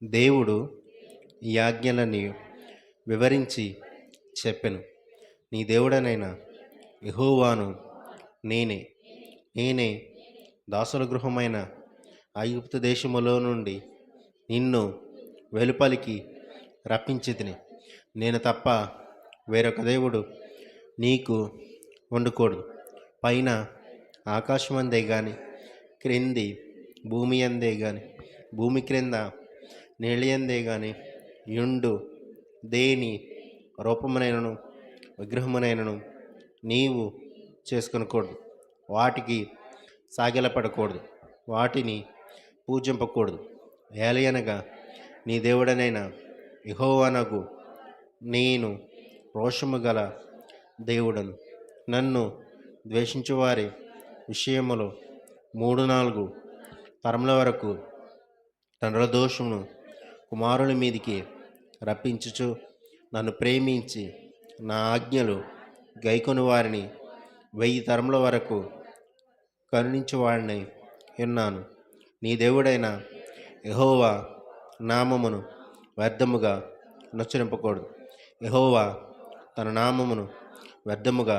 దేవుడు ఈ ఆజ్ఞలని వివరించి చెప్పెను. నీ దేవుడనైన యెహోవాను నేనే. నేనే దాసుల గృహమైన ఐగుప్తు దేశములో నుండి నిన్ను వెలుపలికి రప్పించితిని. నేను తప్ప వేరొక దేవుడు నీకు వండుకూడదు. పైన ఆకాశం అందే గాని, క్రింది భూమి అందే గాని, భూమి క్రింద నీళ్ళయందే గాని యుండు దేని రూపమునైనను విగ్రహమునైనను నీవు చేసుకొనకూడదు. వాటికి సాగిలపడకూడదు, వాటిని పూజింపకూడదు. ఏలయనగా నీ దేవుడనైన యెహోవానగు నేను రోషము గల దేవుడను. నన్ను ద్వేషించువారి విషయములో 3-4 తరముల వరకు తండ్రుల దోషమును కుమారుల మీదికి రప్పించుచు నన్ను ప్రేమించి నా ఆజ్ఞలు గైకొని వారిని 1000 తరముల వరకు కరుణించువాడిని ఉన్నాను. నీ దేవుడైన యెహోవా నామమును వ్యర్థముగా నొచ్చరింపకూడదు. యెహోవా తన నామమును వ్యర్థముగా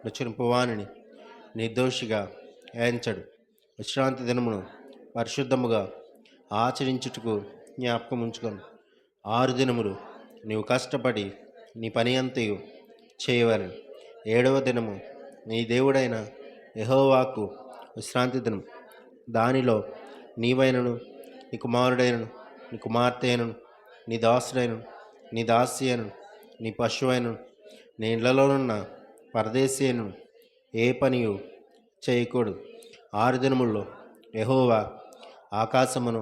నొచ్చరింపువానిని నిర్దోషిగా ఎంచడు. విశ్రాంతి దినమును పరిశుద్ధముగా ఆచరించుటకు జ్ఞాపకం ఉంచుకొను. 6 దినములు నీవు కష్టపడి నీ పని అంతయు చేయవలెను. 7వ దినము నీ దేవుడైన యెహోవాకు విశ్రాంతి దినం. దానిలో నీవైనను, నీ కుమారుడైనను, నీ కుమార్తె అయినను, నీ దాసుడైనను, నీ దాసి అయినను, నీ పశువైనను, నీ ఇళ్లలోనున్న పరదేశీ అయినను ఏ పనియు చేయకూడదు. 6 దినముల్లో యెహోవా ఆకాశమును,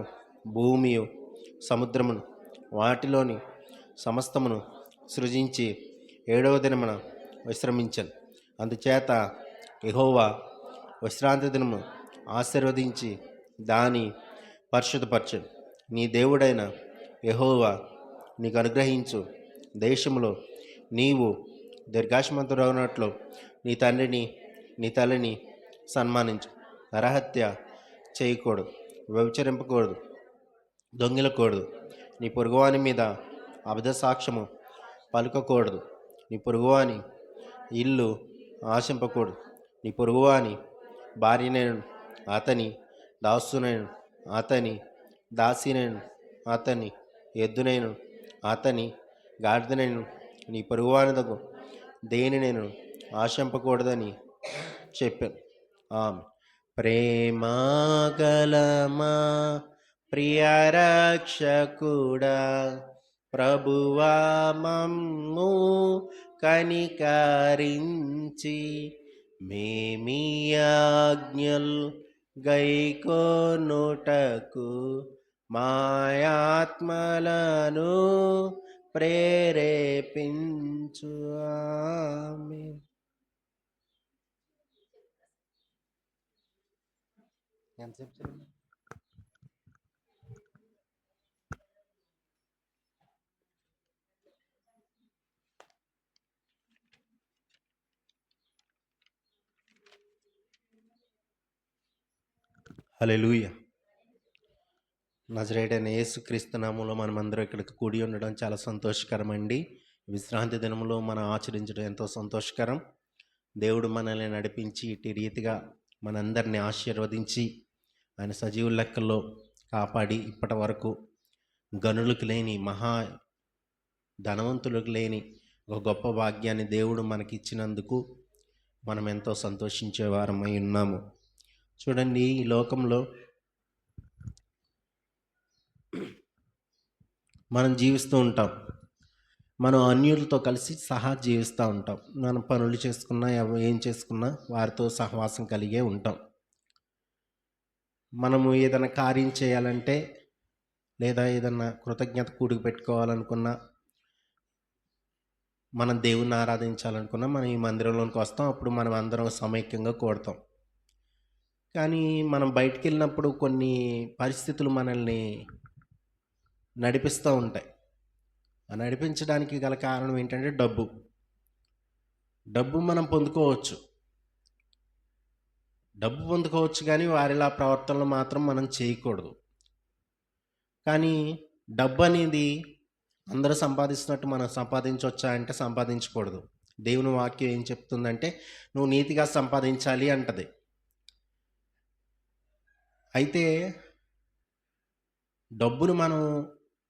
భూమియు, సముద్రమును, వాటిలోని సమస్తమును సృజించి 7వ దినమున విశ్రమించను. అందుచేత యెహోవా విశ్రాంతి దినము ఆశీర్వదించి దాని పరిశుద్ధపరచను. నీ దేవుడైన యెహోవా నీకు అనుగ్రహించు దేశములో నీవు దీర్ఘాయుష్మంతుడవునట్లు నీ తండ్రిని నీ తల్లిని సన్మానించు. నరహత్య చేయకూడదు, వ్యభిచరింపకూడదు, దొంగిలకూడదు, నీ పొరుగువాని మీద అబద్ధ సాక్ష్యము పలుకకూడదు, నీ పొరుగువాని ఇల్లు ఆశింపకూడదు, నీ పొరుగువాని భార్యనైన అతని దాసునైన అతని దాసినైన అతని ఎద్దునైన అతని గాడిదనైన నీ పొరుగువానిదగు దేని నేను ఆశింపకూడదని చెప్పాను. ఆమె ప్రేమగలమా ప్రియ రక్షకుడా, ప్రభువా మమ్ము కనికరించి మేమీ ఆజ్ఞల్ గైకొనుటకు మా ఆత్మలను ప్రేరేపించు. ఆమేన్. ఎంతసేపు చదివాను? హల్లెలూయా. నజరేయుడైన యేసుక్రీస్తు నామములో మనమందరం ఇక్కడికి కూడి ఉండడం చాలా సంతోషకరం అండి. విశ్రాంతి దినములో మనం ఆచరించడం ఎంతో సంతోషకరం. దేవుడు మనల్ని నడిపించి ఇటు రీతిగా మనందరినీ ఆశీర్వదించి ఆయన సజీవుల లెక్కల్లో కాపాడి ఇప్పటి వరకు గనులకు లేని మహా ధనవంతులకు లేని ఒక గొప్ప భాగ్యాన్ని దేవుడు మనకిచ్చినందుకు మనం ఎంతో సంతోషించే వారమై ఉన్నాము. చూడండి, ఈ లోకంలో మనం జీవిస్తూ ఉంటాం. మనం అన్యులతో కలిసి సహా జీవిస్తూ ఉంటాం. మనం పనులు చేసుకున్నా ఏం చేసుకున్నా వారితో సహవాసం కలిగే ఉంటాం. మనము ఏదైనా కార్యం చేయాలంటే లేదా ఏదన్నా కృతజ్ఞత కూడికి పెట్టుకోవాలనుకున్నా, మనం దేవుణ్ణి ఆరాధించాలనుకున్నా మనం ఈ మందిరంలోనికి వస్తాం. అప్పుడు మనం అందరం సమైక్యంగా కూడతాం. కానీ మనం బయటికి వెళ్ళినప్పుడు కొన్ని పరిస్థితులు మనల్ని నడిపిస్తూ ఉంటాయి. ఆ నడిపించడానికి గల కారణం ఏంటంటే డబ్బు మనం పొందుకోవచ్చు. డబ్బు పొందుకోవచ్చు కానీ వారిలా ప్రవర్తనలు మాత్రం మనం చేయకూడదు. కానీ డబ్బు అనేది అందరూ సంపాదిస్తున్నట్టు మనం సంపాదించవచ్చా అంటే సంపాదించకూడదు. దేవుని వాక్యం ఏం చెప్తుందంటే నువ్వు నీతిగా సంపాదించాలి అంటది. అయితే డబ్బును మనం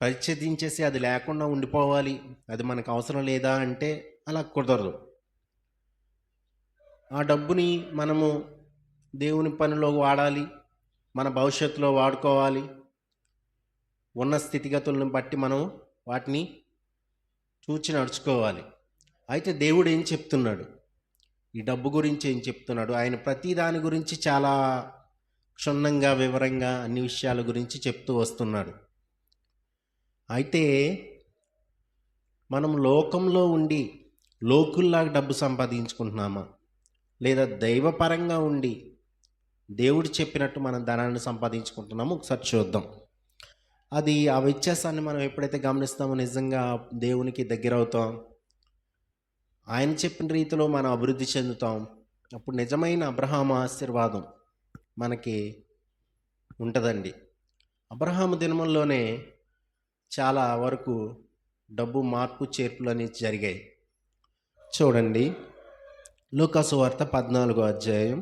పరిత్యజించేసి అది లేకుండా ఉండిపోవాలి, అది మనకు అవసరం లేదా అంటే అలా కుదరదు. ఆ డబ్బుని మనము దేవుని పనిలో వాడాలి, మన భవిష్యత్తులో వాడుకోవాలి. ఉన్న స్థితిగతులను బట్టి మనం వాటిని చూచి నడుచుకోవాలి. అయితే దేవుడు ఏం చెప్తున్నాడు, ఈ డబ్బు గురించి ఏం చెప్తున్నాడు? ఆయన ప్రతి దాని గురించి చాలా క్షుణ్ణంగా వివరంగా అన్ని విషయాల గురించి చెప్తూ వస్తున్నాడు. అయితే మనం లోకంలో ఉండి లోకుల్లాగా డబ్బు సంపాదించుకుంటున్నామా, లేదా దైవపరంగా ఉండి దేవుడు చెప్పినట్టు మనం ధనాన్ని సంపాదించుకుంటున్నామో ఒకసారి చూద్దాం. అది ఆ వ్యత్యాసాన్ని మనం ఎప్పుడైతే గమనిస్తామో నిజంగా దేవునికి దగ్గర అవుతాం, ఆయన చెప్పిన రీతిలో మనం అభివృద్ధి చెందుతాం. అప్పుడు నిజమైన అబ్రహాము ఆశీర్వాదం మనకి ఉంటుందండి. అబ్రహాము దినముల్లోనే చాలా వరకు డబ్బు మార్పు చేర్పులు అనేవి జరిగాయి. చూడండి, లూకాసు వార్త 14వ అధ్యాయం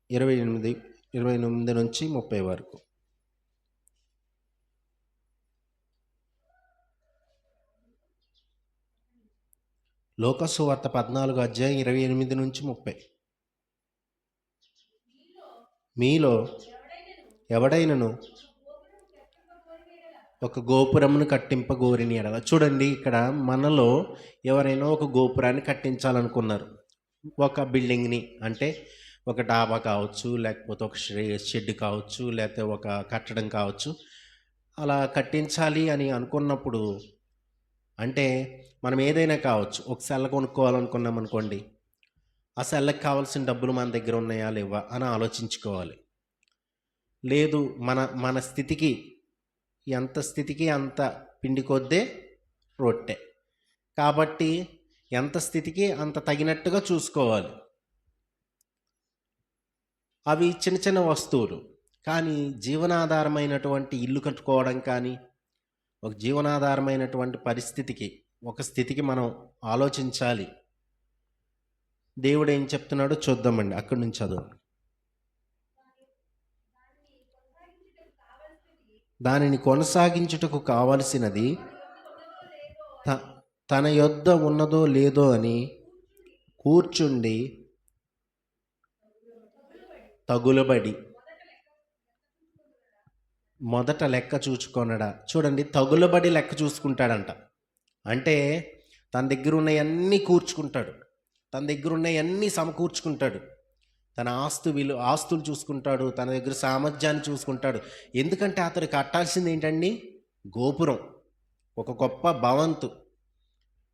28 నుంచి 30 వరకు. లూకాసు వార్త 14వ అధ్యాయం 28 నుంచి 30. మీలో ఎవడైనను ఒక గోపురమును కట్టింపగోరిని ఎడల. చూడండి, ఇక్కడ మనలో ఎవరైనా ఒక గోపురాన్ని కట్టించాలనుకున్నారు, ఒక బిల్డింగ్ని, అంటే ఒక డాబా కావచ్చు, లేకపోతే ఒక షెడ్ కావచ్చు, లేకపోతే ఒక కట్టడం కావచ్చు. అలా కట్టించాలి అని అనుకున్నప్పుడు, అంటే మనం ఏదైనా కావచ్చు, ఒక సెల్ల కొనుక్కోవాలనుకున్నాం అనుకోండి, ఆ సెల్లకి కావాల్సిన డబ్బులు మన దగ్గర ఉన్నాయా లేవా అని ఆలోచించుకోవాలి. లేదు, మన స్థితికి ఎంత స్థితికి అంత పిండి కొద్దే రొట్టె, కాబట్టి ఎంత స్థితికి అంత తగినట్టుగా చూసుకోవాలి. అవి చిన్న చిన్న వస్తువులు. కానీ జీవనాధారమైనటువంటి ఇల్లు కట్టుకోవడం కానీ, ఒక జీవనాధారమైనటువంటి పరిస్థితికి, ఒక స్థితికి మనం ఆలోచించాలి. దేవుడు ఏం చెప్తున్నాడో చూద్దామండి, అక్కడి నుంచి చదువు. దానిని కొనసాగించుటకు కావలసినది తన యొద్ద ఉన్నదో లేదో అని కూర్చుండి తగులబడి మొదట లెక్క చూచుకొనడా. చూడండి, తగులబడి లెక్క చూసుకుంటాడంట. అంటే తన దగ్గర ఉన్నవన్నీ కూర్చుకుంటాడు, తన దగ్గర ఉన్నవన్నీ సమకూర్చుకుంటాడు, తన ఆస్తులు చూసుకుంటాడు, తన దగ్గర సామర్థ్యాన్ని చూసుకుంటాడు. ఎందుకంటే అతడు కట్టాల్సింది ఏంటండి? గోపురం, ఒక గొప్ప భవంతు.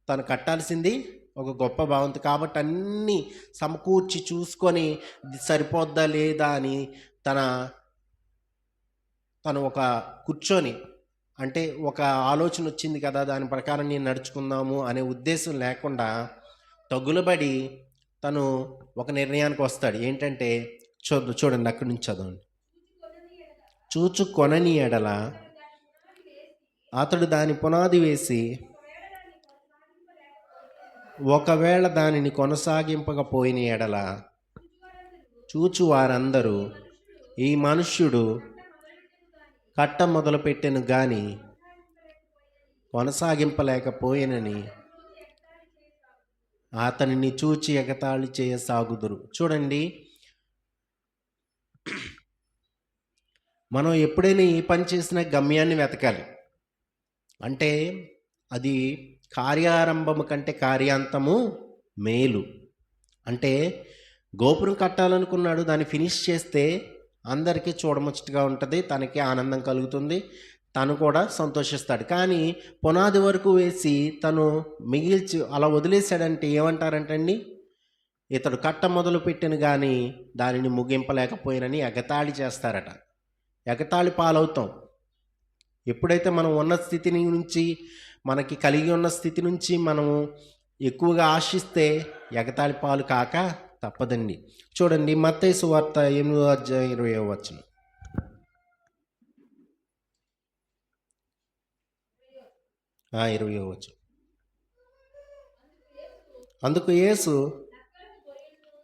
తను కట్టాల్సింది ఒక గొప్ప భవంతు. కాబట్టి అన్నీ సమకూర్చి చూసుకొని సరిపోద్దా లేదా అని తను ఒక కూర్చొని, అంటే ఒక ఆలోచన వచ్చింది కదా, దాని ప్రకారం నేను నడుచుకుందాము అనే ఉద్దేశం లేకుండా తగులబడి తను ఒక నిర్ణయానికి వస్తాడు. ఏంటంటే చూడండి, అక్కడి నుంచి చదవండి. చూచుకొనని ఎడల అతడు దాని పునాది వేసి ఒకవేళ దానిని కొనసాగింపకపోయిన ఎడల చూచు వారందరూ ఈ మనుష్యుడు కట్ట మొదలుపెట్టెను గాని కొనసాగింపలేకపోయినని అతనిని చూచి ఎగతాళి చేయసాగుదురు. చూడండి, మనం ఎప్పుడైనా ఏ పని చేసినా గమ్యాన్ని వెతకాలి. అంటే అది కార్యారంభము కంటే కార్యాంతము మేలు. అంటే గోపురం కట్టాలనుకున్నాడు, దాన్ని ఫినిష్ చేస్తే అందరికీ చూడముచ్చటగా ఉంటుంది, తనకి ఆనందం కలుగుతుంది, తను కూడా సంతోషిస్తాడు. కానీ పునాది వరకు వేసి తను మిగిల్చి అలా వదిలేశాడంటే ఏమంటారంటండి? ఇతడు కట్ట మొదలు పెట్టిన కానీ దానిని ముగింపలేకపోయినని ఎగతాళి చేస్తారట. ఎగతాళి పాలవుతాం. ఎప్పుడైతే మనం ఉన్న స్థితి నుంచి, మనకి కలిగి ఉన్న స్థితి నుంచి మనము ఎక్కువగా ఆశిస్తే ఎగతాళి పాలు కాక తప్పదండి. చూడండి, మత్తయి సువార్త 8వ అధ్యాయం 20వ వచనం. 20వ. అందుకు యేసు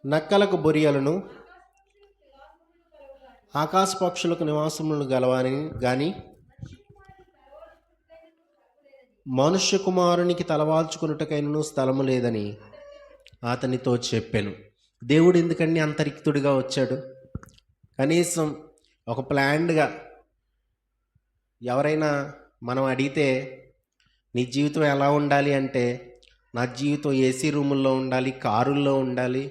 నక్కలకు బొరియలను ఆకాశ పక్షులకు నివాసములను గలవని గాని మనుష్య కుమారునికి తలవాల్చుకున్నటకైనను స్థలము లేదని అతనితో చెప్పాను. దేవుడు ఎందుకండి అంత రిక్తుడిగా వచ్చాడు? కనీసం ఒక ప్లాన్డ్గా ఎవరైనా మనం అడిగితే నీ జీవితం ఎలా ఉండాలి అంటే, నా జీవితం ఏసీ రూముల్లో ఉండాలి, కారుల్లో ఉండాలి,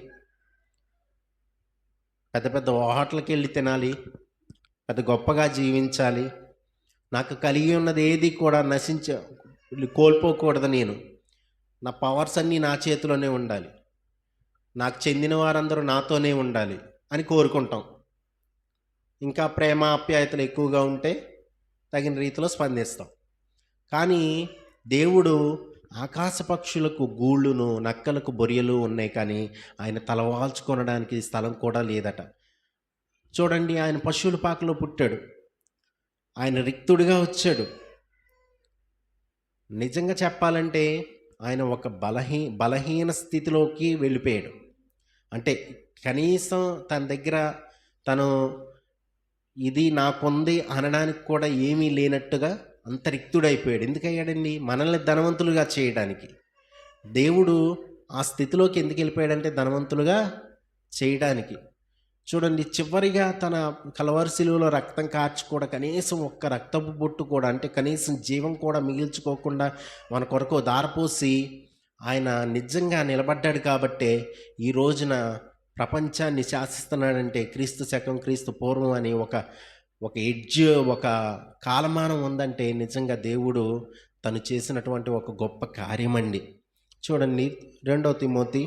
పెద్ద పెద్ద హోటల్కి వెళ్ళి తినాలి, పెద్ద గొప్పగా జీవించాలి, నాకు కలిగి ఉన్నది ఏది కూడా కోల్పోకూడదు, నేను నా పవర్స్ అన్నీ నా చేతిలోనే ఉండాలి, నాకు చెందిన వారందరూ నాతోనే ఉండాలి అని కోరుకుంటాం. ఇంకా ప్రేమ ఆప్యాయతలు ఎక్కువగా ఉంటే తగిన రీతిలో స్పందిస్తాం. కానీ దేవుడు ఆకాశ పక్షులకు గూళ్ళును నక్కలకు బొరియలు ఉన్నాయి, కానీ ఆయన తలవాల్చుకొనడానికి స్థలం కూడా లేదట. చూడండి, ఆయన పశువుల పాకలో పుట్టాడు, ఆయన రిక్తుడిగా వచ్చాడు. నిజంగా చెప్పాలంటే ఆయన ఒక బలహీన స్థితిలోకి వెళ్ళిపోయాడు. అంటే కనీసం తన దగ్గర తను ఇది నాకుంది అనడానికి కూడా ఏమీ లేనట్టుగా అంత రిక్తుడైపోయాడు. ఎందుకయ్యాడండి? మనల్ని ధనవంతులుగా చేయడానికి. దేవుడు ఆ స్థితిలోకి ఎందుకు వెళ్ళిపోయాడంటే ధనవంతులుగా చేయడానికి. చూడండి, చివరిగా తన కలవరి శిలువలో రక్తం కార్చి కూడా కనీసం ఒక్క రక్తపు బొట్టు కూడా, అంటే కనీసం జీవం కూడా మిగిల్చుకోకుండా మన కొరకు దారపోసి ఆయన నిజంగా నిలబడ్డాడు. కాబట్టే ఈ రోజున ప్రపంచాన్ని శాసిస్తున్నాడంటే క్రీస్తు శకం క్రీస్తు పూర్వం అని ఒక ఎడ్జ్, ఒక కాలమానం ఉందంటే నిజంగా దేవుడు తను చేసినటువంటి ఒక గొప్ప కార్యమండి. చూడండి, 2 తిమోతి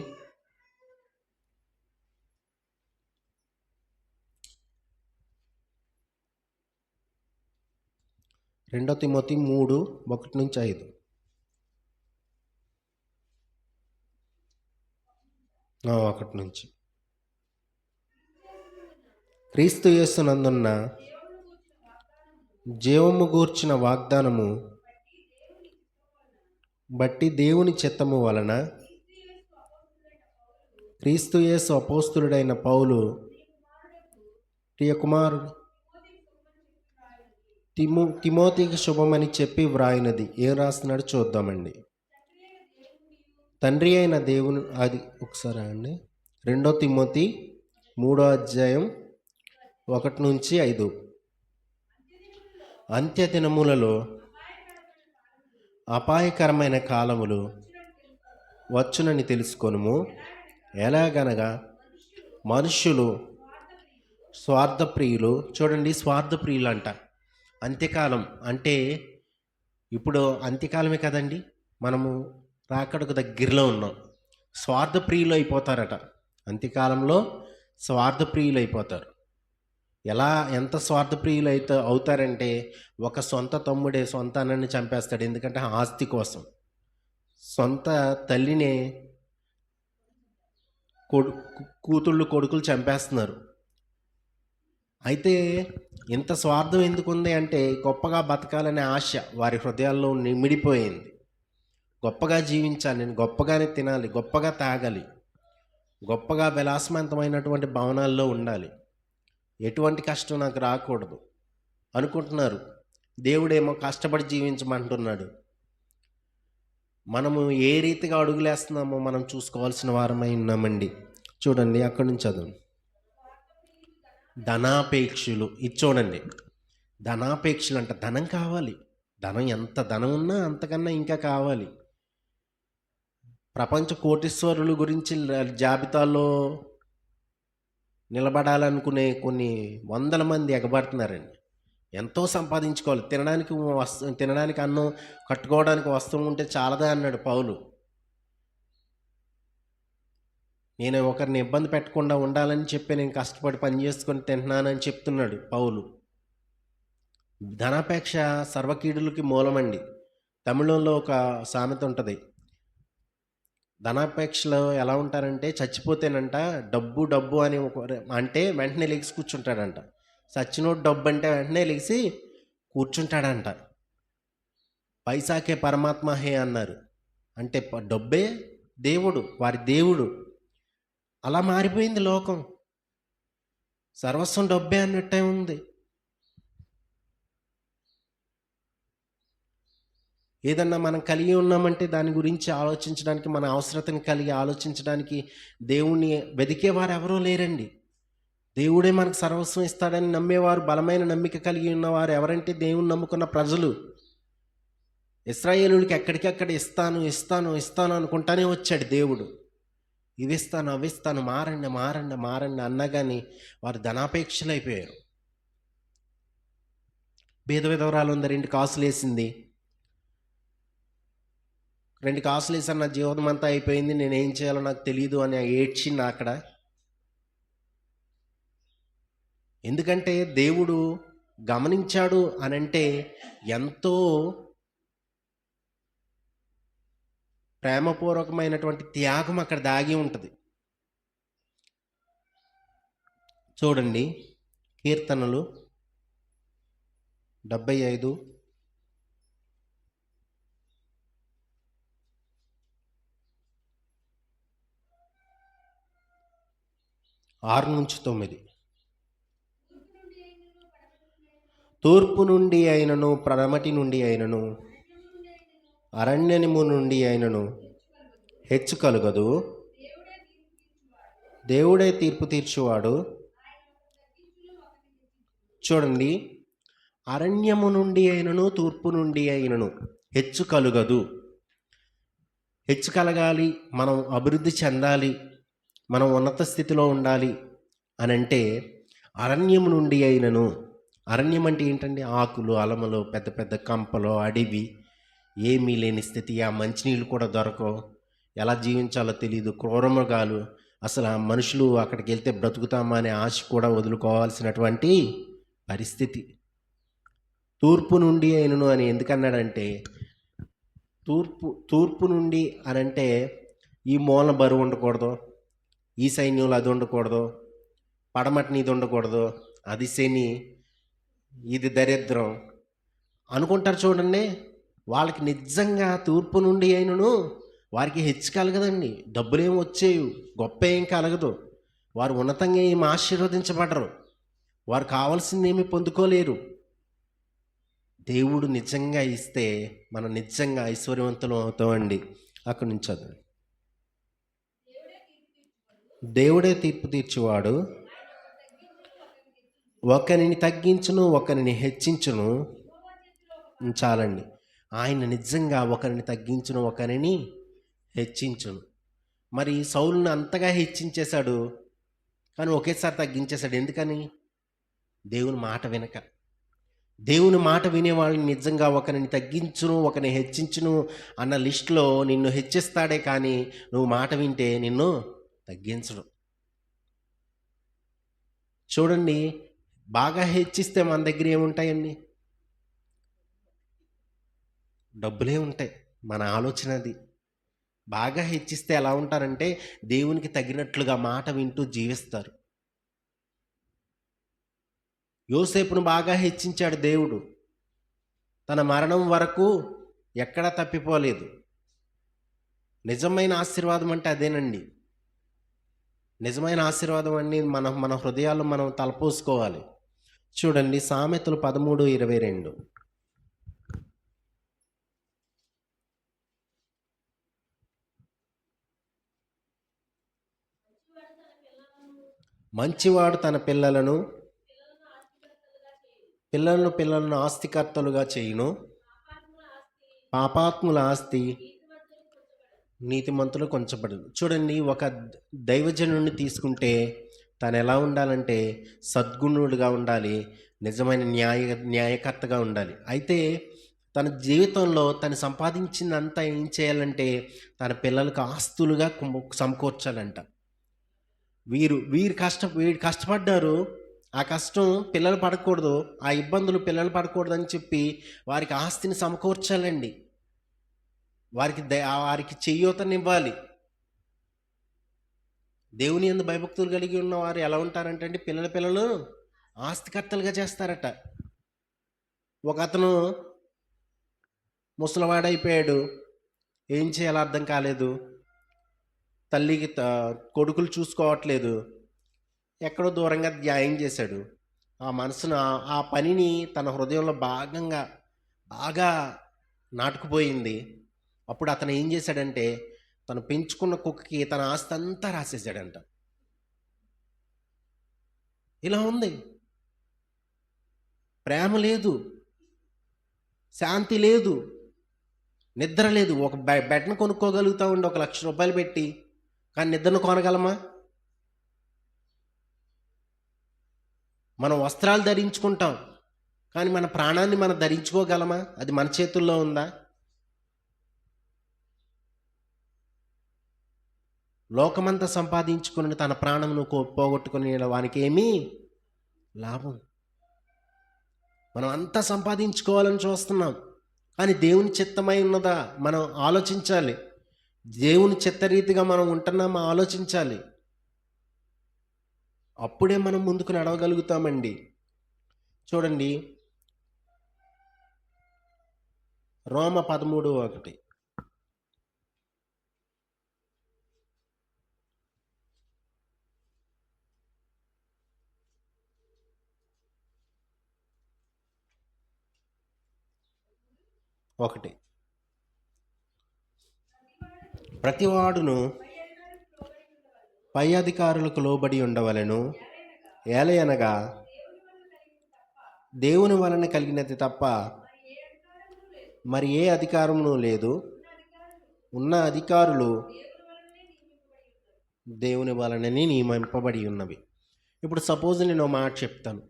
3:1-5. ఒకటి నుంచి. క్రీస్తు యేసునందున్న జీవము గూర్చిన వాగ్దానము బట్టి దేవుని చిత్తము వలన క్రీస్తు యేసు అపోస్తులుడైన పౌలు ప్రియ కుమారుడు తిమోతికి శుభమని చెప్పి వ్రాయినది. ఏం రాస్తున్నాడు చూద్దామండి. తండ్రి అయిన దేవుని, అది ఒకసారి అండి, 2 తిమోతి 3:1-5. అంత్య దినములలో అపాయకరమైన కాలములు వచ్చునని తెలుసుకొనుము. ఎలాగనగా మనుష్యులు స్వార్థప్రియులు. చూడండి, స్వార్థప్రియులు అంట. అంత్యకాలం అంటే ఇప్పుడు అంత్యకాలమే కదండి, మనము రాకడకు దగ్గరలో ఉన్నాం. స్వార్థప్రియులు అయిపోతారట అంత్యకాలంలో. స్వార్థప్రియులు అయిపోతారు. ఎంత స్వార్థప్రియులు అవుతారంటే, ఒక సొంత తమ్ముడే సొంత అన్నని చంపేస్తాడు, ఎందుకంటే ఆస్తి కోసం. సొంత తల్లినే కొడుకులు చంపేస్తున్నారు. అయితే ఇంత స్వార్థం ఎందుకుంది అంటే, గొప్పగా బతకాలనే ఆశ వారి హృదయాల్లో నిమిడిపోయింది. గొప్పగా జీవించాలి, నేను గొప్పగానే తినాలి, గొప్పగా తాగాలి, గొప్పగా విలాసవంతమైనటువంటి భవనాల్లో ఉండాలి, ఎటువంటి కష్టం నాకు రాకూడదు అనుకుంటున్నారు. దేవుడేమో కష్టపడి జీవించమంటున్నాడు. మనము ఏ రీతిగా అడుగులేస్తున్నామో మనం చూసుకోవాల్సిన వారమై ఉన్నామండి. చూడండి, అక్కడి నుంచి చదువు. ధనాపేక్షులు. ఇది చూడండి, ధనాపేక్షలు అంట. ధనం కావాలి, ఎంత ధనం ఉన్నా అంతకన్నా ఇంకా కావాలి. ప్రపంచ కోటీశ్వరుల గురించి జాబితాలో నిలబడాలనుకునే కొన్ని వందల మంది ఎగబడుతున్నారండి. ఎంతో సంపాదించుకోవాలి, తినడానికి అన్నం, కట్టుకోవడానికి వస్త్రం ఉంటే చాలదా అన్నాడు పౌలు. నేను ఒకరిని ఇబ్బంది పెట్టకుండా ఉండాలని చెప్పి నేను కష్టపడి పని చేసుకొని తింటున్నానని చెప్తున్నాడు పౌలు. ధనాపేక్ష సర్వకీడులకి మూలమండి. తమిళంలో ఒక సామెత ఉంటుంది. ధనాపేక్షలో ఎలా ఉంటారంటే, చచ్చిపోతేనంట డబ్బు అని అంటే వెంటనే లెగిసి కూర్చుంటాడంట. సచ్చినోడు డబ్బు అంటే వెంటనే లెగిసి కూర్చుంటాడంట. పైసాకే పరమాత్మ హే అన్నారు. అంటే డబ్బే దేవుడు, వారి దేవుడు. అలా మారిపోయింది లోకం. సర్వస్వం డబ్బే అన్నట్టే ఉంది. ఏదన్నా మనం కలిగి ఉన్నామంటే దాని గురించి ఆలోచించడానికి, మన అవసరతని కలిగి ఆలోచించడానికి దేవుణ్ణి వెదికేవారు ఎవరూ లేరండి. దేవుడే మనకు సర్వస్వం ఇస్తాడని నమ్మేవారు, బలమైన నమ్మిక కలిగి ఉన్నవారు ఎవరంటే దేవుని నమ్ముకున్న ప్రజలు. ఇశ్రాయేలులకి ఎక్కడికక్కడ ఇస్తాను ఇస్తాను ఇస్తాను అనుకుంటానే వచ్చాడు దేవుడు. ఇవి ఇస్తాను అవి ఇస్తాను, మారండి మారండి మారండి అన్నా కానీ వారు ధనాపేక్షలు అయిపోయారు. బీద విధవరాలు ఉంది, 2 కాసులు వేసింది. 2 కాసులు వేసాను, నా జీవితం అంతా అయిపోయింది, నేనేం చేయాలో నాకు తెలియదు అని ఏడ్చింది అక్కడ. ఎందుకంటే దేవుడు గమనించాడు అనంటే ఎంతో ప్రేమపూర్వకమైనటువంటి త్యాగం అక్కడ దాగి ఉంటుంది. చూడండి, కీర్తనలు 75 6-9. తూర్పు నుండి అయినను, పడమటి నుండి అయినను, అరణ్యము నుండి అయినను హెచ్చు కలుగదు. దేవుడే తీర్పు తీర్చువాడు. చూడండి, అరణ్యము నుండి అయినను, తూర్పు నుండి అయినను హెచ్చు కలుగదు. హెచ్చు కలగాలి, మనం అభివృద్ధి చెందాలి, మనం ఉన్నత స్థితిలో ఉండాలి అని అంటే అరణ్యము నుండి అయినను. అరణ్యం అంటే ఏంటండి? ఆకులు, అలమలు, పెద్ద పెద్ద కంపలు, అడవి, ఏమీ లేని స్థితి. ఆ మంచినీళ్ళు కూడా దొరకవు, ఎలా జీవించాలో తెలియదు, క్రూరమృగాలు. అసలు ఆ మనుషులు అక్కడికి వెళ్తే బ్రతుకుతామా అనే ఆశ కూడా వదులుకోవాల్సినటువంటి పరిస్థితి. తూర్పు నుండి అయినను అని ఎందుకన్నాడంటే, తూర్పు నుండి అని అంటే ఈ మూల బరువు ఉండకూడదు, ఈ సైన్యంలో అది ఉండకూడదు, పడమటిని ఇది ఉండకూడదు, అది శని, ఇది దరిద్రం అనుకుంటారు. చూడండి, వాళ్ళకి నిజంగా తూర్పు నుండి అయినను వారికి హెచ్చు కలగదండి. డబ్బులేం వచ్చేవి, గొప్ప ఏం కలగదు, వారు ఉన్నతంగా ఏమి ఆశీర్వదించబడరు, వారు కావాల్సింది ఏమి పొందుకోలేరు. దేవుడు నిజంగా ఇస్తే మనం నిజంగా ఐశ్వర్యవంతులు అవుతామండి. అక్కడి నుంచి చదువు. దేవుడే తీర్పు తీర్చువాడు, ఒకరిని తగ్గించును ఒకరిని హెచ్చించును. చాలండి, ఆయన నిజంగా ఒకరిని తగ్గించును ఒకరిని హెచ్చించును. మరి సౌలుని అంతగా హెచ్చించేశాడు, కానీ ఒకేసారి తగ్గించేశాడు. ఎందుకని? దేవుని మాట వినక. దేవుని మాట వినేవాళ్ళని నిజంగా ఒకరిని తగ్గించును ఒకరిని హెచ్చించును అన్న లిస్టులో నిన్ను హెచ్చిస్తాడే, కానీ నువ్వు మాట వింటే నిన్ను తగ్గించడు. చూడండి, బాగా హెచ్చిస్తే మన దగ్గర ఏముంటాయండి? డబ్బులే ఉంటాయి. మన ఆలోచన అది. బాగా హెచ్చిస్తే ఎలా ఉంటారంటే దేవునికి తగినట్లుగా మాట వింటూ జీవిస్తారు. యోసేపును బాగా హెచ్చించాడు దేవుడు, తన మరణం వరకు ఎక్కడా తప్పిపోలేదు. నిజమైన ఆశీర్వాదం అంటే అదేనండి. నిజమైన ఆశీర్వాదం అన్ని మన హృదయాల్లో మనం తలపోసుకోవాలి. చూడండి, సామెతలు 13:22. మంచివాడు తన పిల్లలను ఆస్తికర్తలుగా చేయును, పాపాత్ముల ఆస్తి నీతిమంతులు కొంచబడదు. చూడండి, ఒక దైవజనుడిని తీసుకుంటే తను ఎలా ఉండాలంటే సద్గుణుడుగా ఉండాలి, నిజమైన న్యాయకర్తగా ఉండాలి. అయితే తన జీవితంలో తను సంపాదించిందంతా ఏం చేయాలంటే తన పిల్లలకు ఆస్తులుగా సమకూర్చాలంట. వీరు కష్టపడ్డారు, ఆ కష్టం పిల్లలు పడకూడదు, ఆ ఇబ్బందులు పిల్లలు పడకూడదు అని చెప్పి వారికి ఆస్తిని సమకూర్చాలండి. వారికి చేయూతనివ్వాలి. దేవుని యందు భయభక్తులు కలిగి ఉన్న వారు ఎలా ఉంటారంటే పిల్లలు ఆస్తికర్తలుగా చేస్తారట. ఒక అతను ముసలివాడైపోయాడు. ఏం చేయాలో అర్థం కాలేదు. తల్లికి కొడుకులు చూసుకోవట్లేదు. ఎక్కడో దూరంగా ధ్యానం చేశాడు. ఆ మనసును ఆ పనిని తన హృదయంలో బాగా నాటుకుపోయింది. అప్పుడు అతను ఏం చేశాడంటే, తను పెంచుకున్న కుక్కకి తన ఆస్తి అంతా రాసేసాడంట. ఇలా ఉంది. ప్రేమ లేదు, శాంతి లేదు, నిద్ర లేదు. ఒక బెడ్ను కొనుక్కోగలుగుతా ఉండి ₹1,00,000 పెట్టి, కానీ నిద్రను కొనగలమా? మనం వస్త్రాలు ధరించుకుంటాం, కానీ మన ప్రాణాన్ని మనం ధరించుకోగలమా? అది మన చేతుల్లో ఉందా? లోకమంతా సంపాదించుకుని తన ప్రాణమును పోగొట్టుకుని వానికి ఏమీ లాభం? మనం అంతా సంపాదించుకోవాలని చూస్తున్నాం, కానీ దేవుని చిత్తమై ఉన్నదా మనం ఆలోచించాలి. దేవుని చిత్తరీతిగా మనం ఉంటున్నామా ఆలోచించాలి. అప్పుడే మనం ముందుకు నడవగలుగుతామండి. చూడండి, రోమ 13:1. ప్రతివాడును పై అధికారులకు లోబడి ఉండవలెను, ఏలయనగా దేవుని వలన కలిగినది తప్ప మరి ఏ అధికారమును లేదు. ఉన్న అధికారులు దేవుని వలననే నియమింపబడి ఉన్నవి. ఇప్పుడు సపోజ్ నేను ఒక మాట చెప్తాను.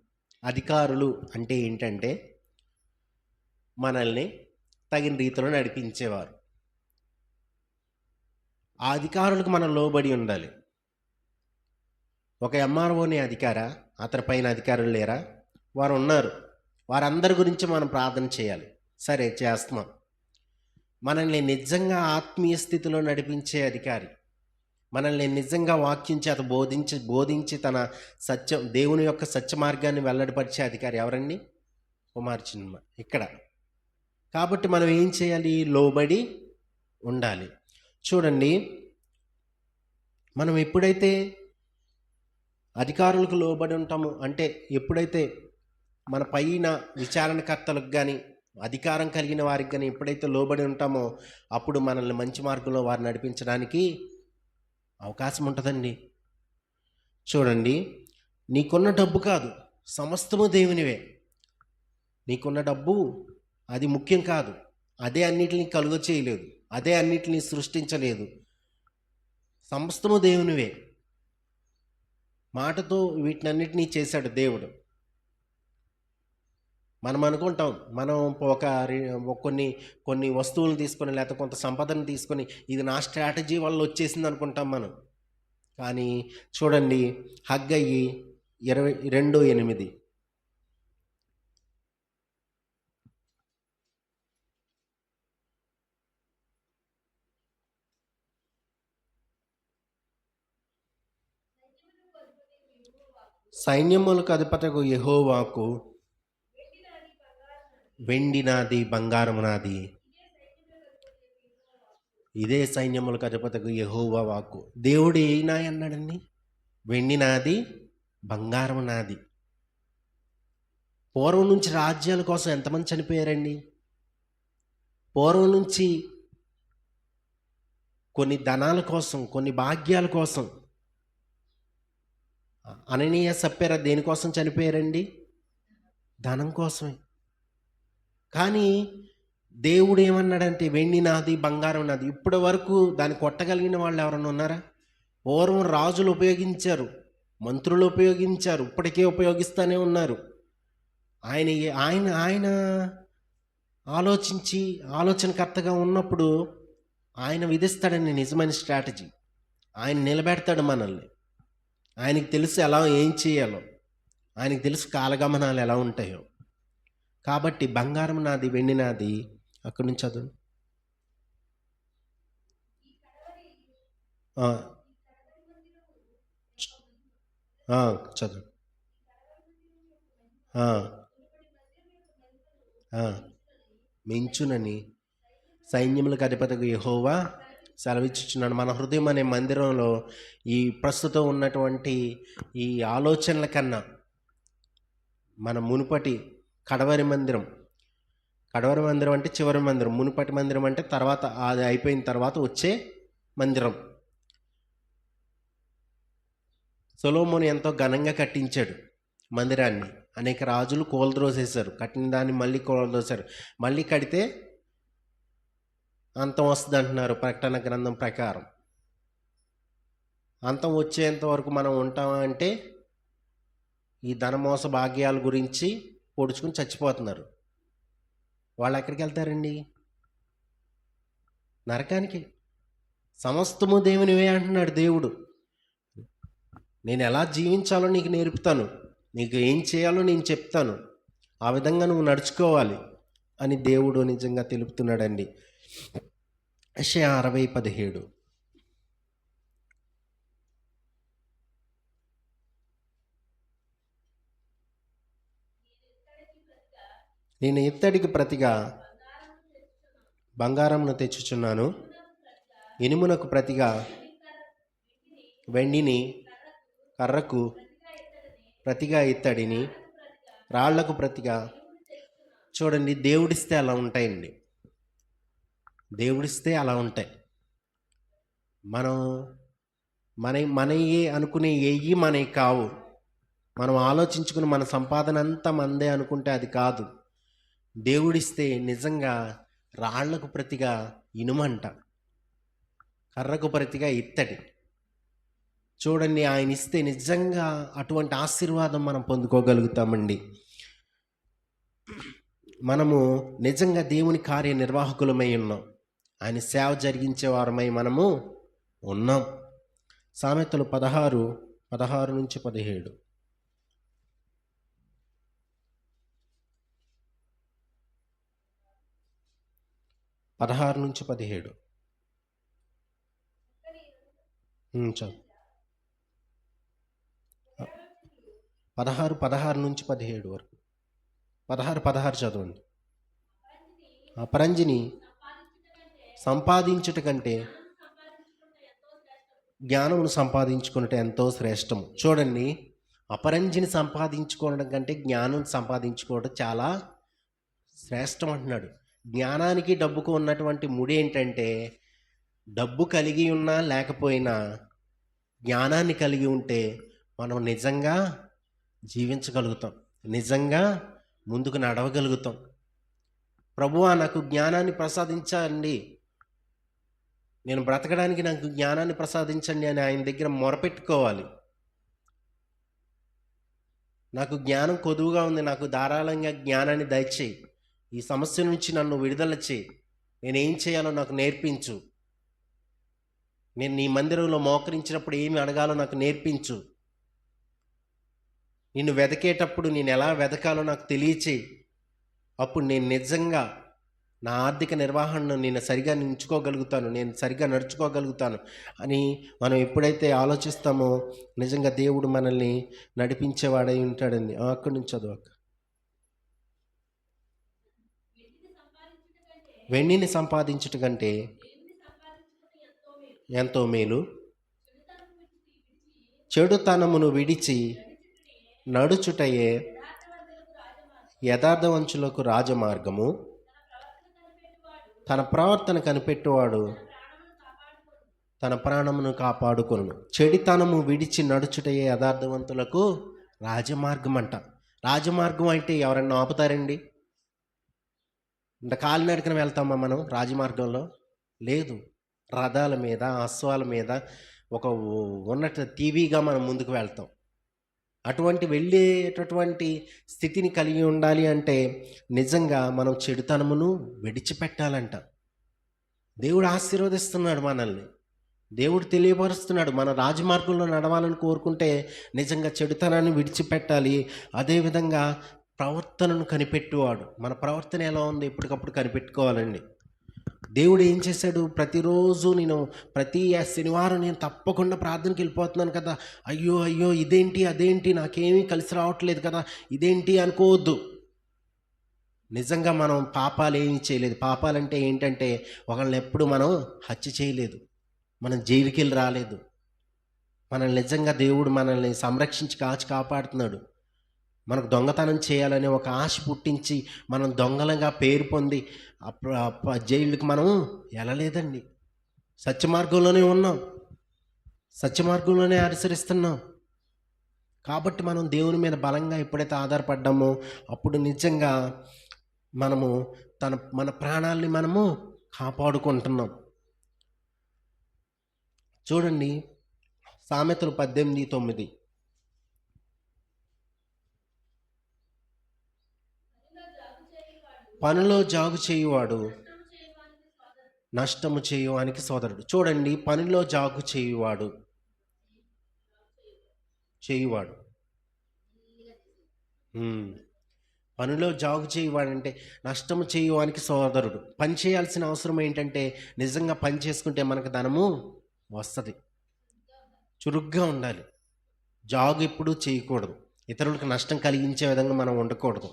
అధికారులు అంటే ఏంటంటే, మనల్ని తగిన రీతిలో నడిపించేవారు. ఆ అధికారులకు మనం లోబడి ఉండాలి. ఒక ఎంఆర్ఓని అధికారా? అతని పైన అధికారులు లేరా? వారు ఉన్నారు. వారందరి గురించి మనం ప్రార్థన చేయాలి. సరే, చేస్తున్నాం. మనల్ని నిజంగా ఆత్మీయ స్థితిలో నడిపించే అధికారి, మనల్ని నిజంగా వాక్యం చేత బోధించి తన సత్యం, దేవుని యొక్క సత్య మార్గాన్ని వెల్లడిపరిచే అధికారి ఎవరండి? కుమార్ చిన్మ ఇక్కడ. కాబట్టి మనం ఏం చేయాలి? లోబడి ఉండాలి. చూడండి, మనం ఎప్పుడైతే అధికారులకు లోబడి ఉంటామో, అంటే ఎప్పుడైతే మన పైన విచారణకర్తలకు కానీ అధికారం కలిగిన వారికి కానీ ఎప్పుడైతే లోబడి ఉంటామో, అప్పుడు మనల్ని మంచి మార్గంలో వారు నడిపించడానికి అవకాశం ఉంటుందండి. చూడండి, నీకున్న డబ్బు కాదు, సమస్తము దేవునివే. నీకున్న డబ్బు అది ముఖ్యం కాదు. అదే అన్నిటిని కలుగ చేయలేదు, అదే అన్నిటిని సృష్టించలేదు. సమస్తము దేవునివే. మాటతో వీటినన్నిటినీ చేశాడు దేవుడు. మనం అనుకుంటాం, మనం కొన్ని వస్తువులను తీసుకొని, లేకపోతే కొంత సంపదను తీసుకొని, ఇది నా స్ట్రాటజీ వల్ల వచ్చేసింది అనుకుంటాం మనం. కానీ చూడండి, హగ్గయి 22:8. సైన్యములకు అధిపతకు యెహోవాకు వెండి నాది, బంగారము నాది. ఇదే సైన్యములకు అధిపతకు యెహోవా వాక్కు. దేవుడు ఏనా అన్నాడండి? వెండి నాది, బంగారం నాది. పూర్వం నుంచి రాజ్యాల కోసం ఎంతమంది చనిపోయారండి? పూర్వం నుంచి కొన్ని ధనాల కోసం, కొన్ని భాగ్యాల కోసం. అననీయ సప్పెర దేనికోసం చనిపోయారండి? ధనం కోసమే. కానీ దేవుడు ఏమన్నాడంటే, వెండి నాది, బంగారం నాది. ఇప్పటి వరకు దాన్ని కొట్టగలిగిన వాళ్ళు ఎవరన్నా ఉన్నారా? పూర్వం రాజులు ఉపయోగించారు, మంత్రులు ఉపయోగించారు, ఇప్పటికే ఉపయోగిస్తూనే ఉన్నారు. ఆయన ఆయన ఆయన ఆలోచనకర్తగా ఉన్నప్పుడు ఆయన విధిస్తాడని నిజమైన స్ట్రాటజీ. ఆయన నిలబెడతాడు మనల్ని. ఆయనకి తెలుసు ఏం చేయాలో, ఆయనకి తెలుసు కాలగమనాలు ఎలా ఉంటాయో. కాబట్టి బంగారం నాది, వెండి నాది. అక్కడి నుంచి చదువు. చదువు. మెంచునని సైన్యములకు అధిపతికి యెహోవా సెలవిచ్చుచున్నాడు. మన హృదయం అనే మందిరంలో ఈ ప్రస్తుతం ఉన్నటువంటి ఈ ఆలోచనల కన్నా మన మునుపటి కడవరి మందిరం అంటే చివరి మందిరం, మునుపటి మందిరం అంటే తర్వాత అది అయిపోయిన తర్వాత వచ్చే మందిరం. సొలొమోను ఎంతో ఘనంగా కట్టించాడు మందిరాన్ని. అనేక రాజులు కూలద్రోసేశారు, కట్టిన దాన్ని మళ్ళీ కూలద్రోసారు. మళ్ళీ కడితే అంతం వస్తుంది అంటున్నారు ప్రకటన గ్రంథం ప్రకారం. అంతం వచ్చేంత వరకు మనం ఉంటామా అంటే ఈ ధనమోస భాగ్యాల గురించి పొడుచుకుని చచ్చిపోతున్నారు. వాళ్ళు ఎక్కడికి వెళ్తారండి? నరకానికి. సమస్తము దేవునివే అంటున్నాడు దేవుడు. నేను ఎలా జీవించాలో నీకు నేర్పుతాను, నీకు ఏం చేయాలో నేను చెప్తాను, ఆ విధంగా నువ్వు నడుచుకోవాలి అని దేవుడు నిజంగా తెలుపుతున్నాడండి. యెషయా 60:17. నేను ఇత్తడికి ప్రతిగా బంగారమును తెచ్చుచున్నాను, ఇనుమునకు ప్రతిగా వెండిని, కర్రకు ప్రతిగా ఇత్తడిని, రాళ్లకు ప్రతిగా. చూడండి, దేవుడిస్తే అలా ఉంటాయండి. దేవుడిస్తే అలా ఉంటాయి. మనం మనయే అనుకునే ఏవి మనవి కావు. మనం ఆలోచించుకుని మన సంపాదన అంతా మందే అనుకుంటే అది కాదు. దేవుడిస్తే నిజంగా రాళ్లకు ప్రతిగా ఇనుమంట, కర్రకు ప్రతిగా ఇత్తడి. చూడండి, ఆయన ఇస్తే నిజంగా అటువంటి ఆశీర్వాదం మనం పొందుకోగలుగుతామండి. మనము నిజంగా దేవుని కార్యనిర్వాహకులమై ఉన్నాం, ఆయన సేవ జరిగించే వారమై మనము ఉన్నాం. సామెతలు 16:17. చాలు. 16:17 వరకు. 16 చదవండి. అపరంజిని సంపాదించుట కంటే జ్ఞానమును సంపాదించుకున్నట్టు ఎంతో శ్రేష్టము. చూడండి, అపరంజిని సంపాదించుకోవడం కంటే జ్ఞానం సంపాదించుకోవడం చాలా శ్రేష్టం అంటున్నాడు. జ్ఞానానికి డబ్బుకు ఉన్నటువంటి ముడి ఏంటంటే, డబ్బు కలిగి ఉన్నా లేకపోయినా జ్ఞానాన్ని కలిగి ఉంటే మనం నిజంగా జీవించగలుగుతాం, నిజంగా ముందుకు నడవగలుగుతాం. ప్రభువా, నాకు జ్ఞానాన్ని ప్రసాదించండి, నేను బ్రతకడానికి నాకు జ్ఞానాన్ని ప్రసాదించండి అని ఆయన దగ్గర మొరపెట్టుకోవాలి. నాకు జ్ఞానం కొదువుగా ఉంది, నాకు ధారాళంగా జ్ఞానాన్ని దయచేయి, ఈ సమస్య నుంచి నన్ను విడుదల చేయి, నేనేం చేయాలో నాకు నేర్పించు, నేను నీ మందిరంలో మోకరించినప్పుడు ఏమి అడగాలో నాకు నేర్పించు, నిన్ను వెదకేటప్పుడు నేను ఎలా వెదకాలో నాకు తెలియచేయి. అప్పుడు నేను నిజంగా నా ఆర్థిక నిర్వహణను నేను సరిగా ఉంచుకోగలుగుతాను, నేను సరిగా నడుచుకోగలుగుతాను అని మనం ఎప్పుడైతే ఆలోచిస్తామో నిజంగా దేవుడు మనల్ని నడిపించేవాడై ఉంటాడండి. అక్కడి నుంచి చదువు. వెండిని సంపాదించుట కంటే ఎంతో మేలు చెడుతనమును విడిచి నడుచుటయే యథార్థవంతులకు రాజమార్గము. తన ప్రవర్తన కనిపెట్టువాడు తన ప్రాణమును కాపాడుకొను. చెడితనము విడిచి నడుచుటయే యథార్థవంతులకు రాజమార్గం అంట. రాజమార్గం అంటే ఎవరన్నా ఆపుతారండి? అంటే కాలినడకన వెళ్తామా మనం రాజమార్గంలో? లేదు. రథాల మీద, అశ్వాల మీద ఒక ఉన్నట్టు టీవీగా మనం ముందుకు వెళ్తాం. అటువంటి వెళ్ళేటటువంటి స్థితిని కలిగి ఉండాలి అంటే నిజంగా మనం చెడుతనమును విడిచిపెట్టాలంట. దేవుడు ఆశీర్వదిస్తున్నాడు మనల్ని, దేవుడు తెలియపరుస్తున్నాడు. మన రాజమార్గంలో నడవాలని కోరుకుంటే నిజంగా చెడుతనాన్ని విడిచిపెట్టాలి. అదేవిధంగా ప్రవర్తనను కనిపెట్టువాడు. మన ప్రవర్తన ఎలా ఉంది ఎప్పటికప్పుడు కనిపెట్టుకోవాలండి. దేవుడు ఏం చేశాడు? ప్రతిరోజు నేను ప్రతి శనివారం నేను తప్పకుండా ప్రార్థనకి వెళ్ళిపోతున్నాను కదా, అయ్యో ఇదేంటి అదేంటి నాకేమీ కలిసి రావట్లేదు కదా, ఇదేంటి అనుకోవద్దు. నిజంగా మనం పాపాలు ఏమీ చేయలేదు. పాపాలంటే ఏంటంటే ఒకళ్ళని ఎప్పుడు మనం హత్య చేయలేదు, మనం జైలుకి వెళ్ళి రాలేదు. మనల్ని నిజంగా దేవుడు మనల్ని సంరక్షించి కాపాడుతున్నాడు. మనకు దొంగతనం చేయాలనే ఒక ఆశ పుట్టించి మనం దొంగలుగా పేరు పొంది జైలుకి మనం వెళ్ళలేదండి. సత్య మార్గంలోనే ఉన్నాం, సత్య మార్గంలోనే అనుసరిస్తున్నాం. కాబట్టి మనం దేవుని మీద బలంగా ఎప్పుడైతే ఆధారపడ్డామో అప్పుడు నిజంగా మనము మన ప్రాణాలని మనము కాపాడుకుంటున్నాం. చూడండి సామెతలు 18:9. పనిలో జాగు చేయువాడు నష్టము చేయువానికి సోదరుడు. చూడండి, పనిలో జాగు చేయువాడు పనిలో జాగు చేయువాడంటే నష్టము చేయువానికి సోదరుడు. పని చేయాల్సిన అవసరం ఏంటంటే నిజంగా పని చేసుకుంటే మనకు ధనము వస్తుంది. చురుగ్గా ఉండాలి. జాగు ఎప్పుడూ చేయకూడదు. ఇతరులకు నష్టం కలిగించే విధంగా మనం ఉండకూడదు.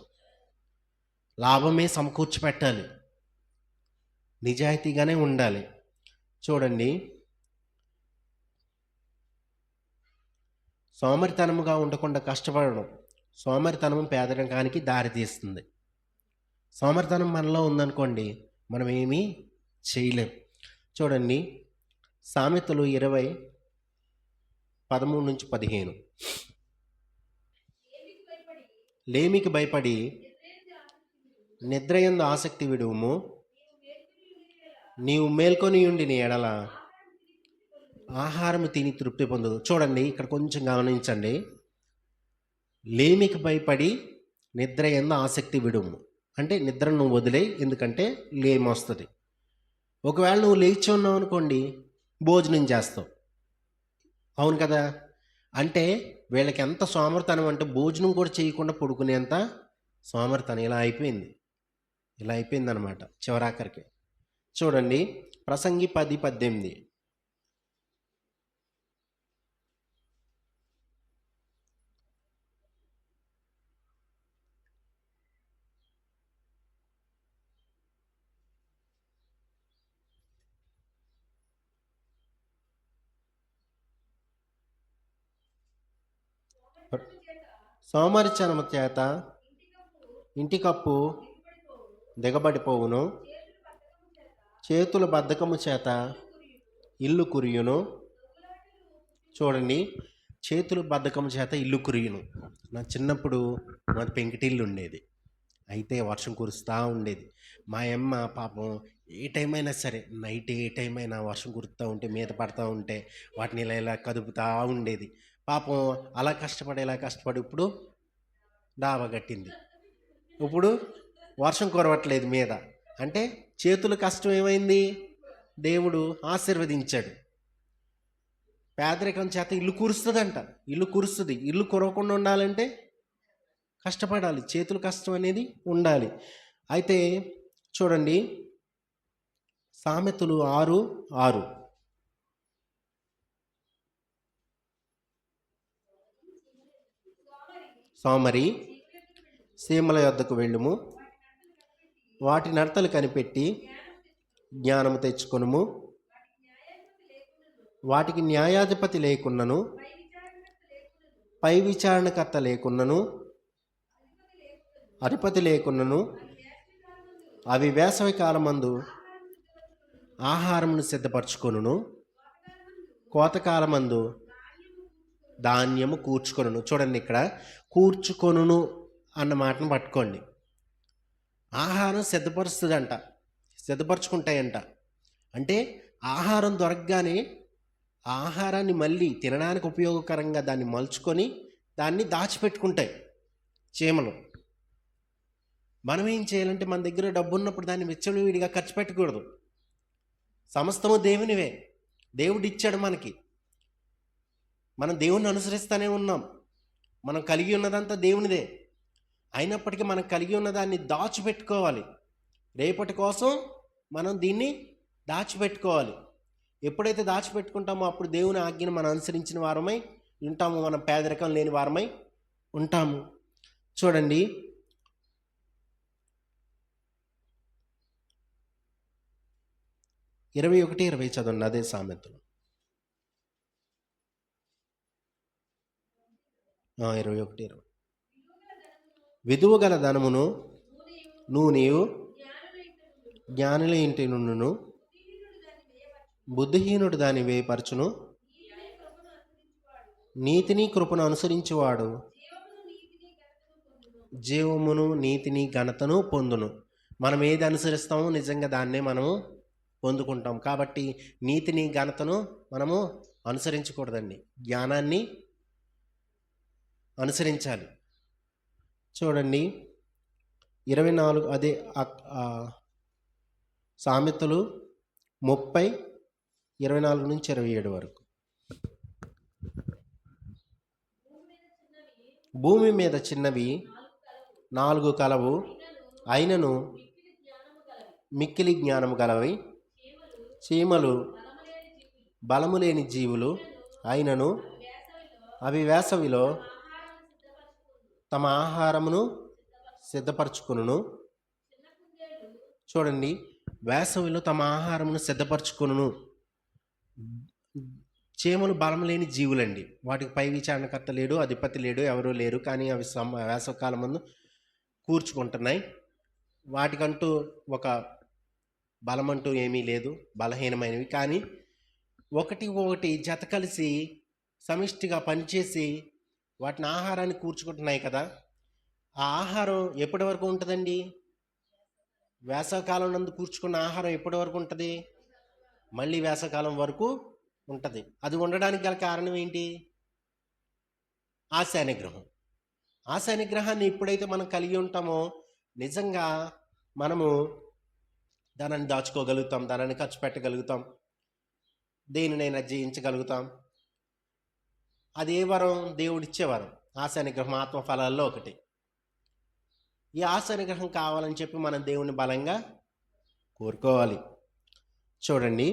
లాభమే సమకూర్చి పెట్టాలి. నిజాయితీగానే ఉండాలి. చూడండి, సోమరితనముగా ఉండకుండా కష్టపడడం. సోమరితనం పేదరికానికి దారితీస్తుంది. సోమరితనం మనలో ఉందనుకోండి, మనం ఏమీ చేయలేం. చూడండి, సామెతలు 20:13-15. లేమికి భయపడి నిద్రయందు ఆసక్తి విడువుము, నీవు మేల్కొని ఉండిన ఎడల ఆహారము తిని తృప్తి పొందదు. చూడండి, ఇక్కడ కొంచెం గమనించండి. లేమికి భయపడి నిద్రయందు ఆసక్తి విడుము అంటే నిద్రను నువ్వు వదిలేయి, ఎందుకంటే లేమి వస్తుంది. ఒకవేళ నువ్వు లేచి ఉన్నావు అనుకోండి, భోజనం చేస్తావు. అవును కదా? అంటే వీళ్ళకి ఎంత సోమరితనం అంటే భోజనం కూడా చేయకుండా పడుకునేంత సోమరితనం. ఇలా అయిపోయింది అనమాట చివరాఖరికి. చూడండి, ప్రసంగి 10:18. సోమరితనము చేత ఇంటి కప్పు దిగబడిపోవును, చేతుల బద్ధకము చేత ఇల్లు కురియును. చూడండి, చేతుల బద్ధకము చేత ఇల్లు కురియును. నా చిన్నప్పుడు మాది పెంకిటిల్లు ఉండేది. అయితే వర్షం కురుస్తూ ఉండేది. మా అమ్మ పాపం ఏ టైం అయినా సరే, నైట్ ఏ టైం అయినా వర్షం కురుస్తూ ఉంటే, మీద పడుతూ ఉంటే వాటిని ఇలా కదుపుతూ ఉండేది. పాపం అలా కష్టపడి ఇప్పుడు డాబా కట్టింది. ఇప్పుడు వర్షం కురవట్లేదు మీద. అంటే చేతుల కష్టం ఏమైంది? దేవుడు ఆశీర్వదించాడు. పేదరికం చేత ఇల్లు కురుస్తుందంట. ఇల్లు కురవకుండా ఉండాలంటే కష్టపడాలి. చేతుల కష్టం అనేది ఉండాలి. అయితే చూడండి, సామెతలు 6:6. సోమరి సీమల యొద్దకు వెళ్ళుము, వాటి నడతలు కనిపెట్టి జ్ఞానము తెచ్చుకొనుము. వాటికి న్యాయాధిపతి లేకున్నను, పై విచారణకర్త లేకున్నను, అధిపతి లేకున్నను, అవి వేసవి కాలమందు ఆహారమును సిద్ధపరచుకొనును, కోతకాలమందు ధాన్యము కూర్చుకొనును. చూడండి, ఇక్కడ కూర్చుకొనును అన్న మాటను పట్టుకోండి. ఆహారం సిద్ధపరచుకుంటాయంట. అంటే ఆహారం దొరకగానే ఆహారాన్ని మళ్ళీ తినడానికి ఉపయోగకరంగా దాన్ని మలుచుకొని దాన్ని దాచిపెట్టుకుంటాయి చీమలు. మనం ఏం చేయాలంటే మన దగ్గర డబ్బు ఉన్నప్పుడు దాన్ని విచ్చలవిడిగా ఖర్చు పెట్టకూడదు. సమస్తము దేవునివే, దేవుడు ఇచ్చాడు మనకి. మనం దేవుణ్ణి అనుసరిస్తూనే ఉన్నాం. మనం కలిగి ఉన్నదంతా దేవునిదే. అయినప్పటికీ మనం కలిగి ఉన్నదాన్ని దాచిపెట్టుకోవాలి. రేపటి కోసం మనం దీన్ని దాచిపెట్టుకోవాలి. ఎప్పుడైతే దాచిపెట్టుకుంటామో అప్పుడు దేవుని ఆజ్ఞను మనం అనుసరించిన వారమై ఉంటాము. మనం పేదరికం లేని వారమై ఉంటాము. చూడండి, 21:20 చదవండి, అదే సామెతలు. 21:20. విధువు గల ధనమును నూనెయు జ్ఞానుల ఇంటి నుండును, బుద్ధిహీనుడు దాన్ని వేయపరచును. నీతిని కృపను అనుసరించువాడు జీవమును నీతిని ఘనతను పొందును. మనం ఏది అనుసరిస్తామో నిజంగా దాన్నే మనము పొందుకుంటాం. కాబట్టి నీతిని ఘనతను మనము అనుసరించకూడదండి, జ్ఞానాన్ని అనుసరించాలి. చూడండి 24, అదే సామెతలు 30:24-27 వరకు. భూమి మీద చిన్నవి 4 కలవు, అయినను మిక్కిలి జ్ఞానము గలవి. చీమలు బలము లేని జీవులు, అయినను అవి వేసవిలో తమ ఆహారమును సిద్ధపరచుకును. చూడండి, వేసవిలో తమ ఆహారమును సిద్ధపరచుకును. చీమలు బలం లేని జీవులండి. వాటికి పై విచారణకర్త లేడు, అధిపతి లేడు, ఎవరూ లేరు. కానీ అవి వేసవకాలం ముందు కూర్చుకుంటున్నాయి. వాటికంటూ ఒక బలమంటూ ఏమీ లేదు, బలహీనమైనవి. కానీ ఒకటి జత కలిసి సమిష్టిగా పనిచేసి వాటిని ఆహారాన్ని కూర్చుకుంటున్నాయి కదా. ఆ ఆహారం ఎప్పటి వరకు ఉంటుందండి? వేసవకాలం నందు కూర్చుకున్న ఆహారం ఎప్పటి వరకు ఉంటుంది? మళ్ళీ వేసవకాలం వరకు ఉంటుంది. అది ఉండడానికి గల కారణం ఏంటి? ఆశా నిగ్రహం. ఆశా నిగ్రహాన్ని ఎప్పుడైతే మనం కలిగి ఉంటామో నిజంగా మనము ధనాన్ని దాచుకోగలుగుతాం, ధనాన్ని ఖర్చు పెట్టగలుగుతాం, దేనినైనా జయించగలుగుతాం. అదే వరం దేవుడిచ్చే వరం. ఆశా నిగ్రహం ఆత్మఫలాల్లో ఒకటి. ఈ ఆశా నిగ్రహం కావాలని చెప్పి మనం దేవుని బలంగా కోరుకోవాలి. చూడండి,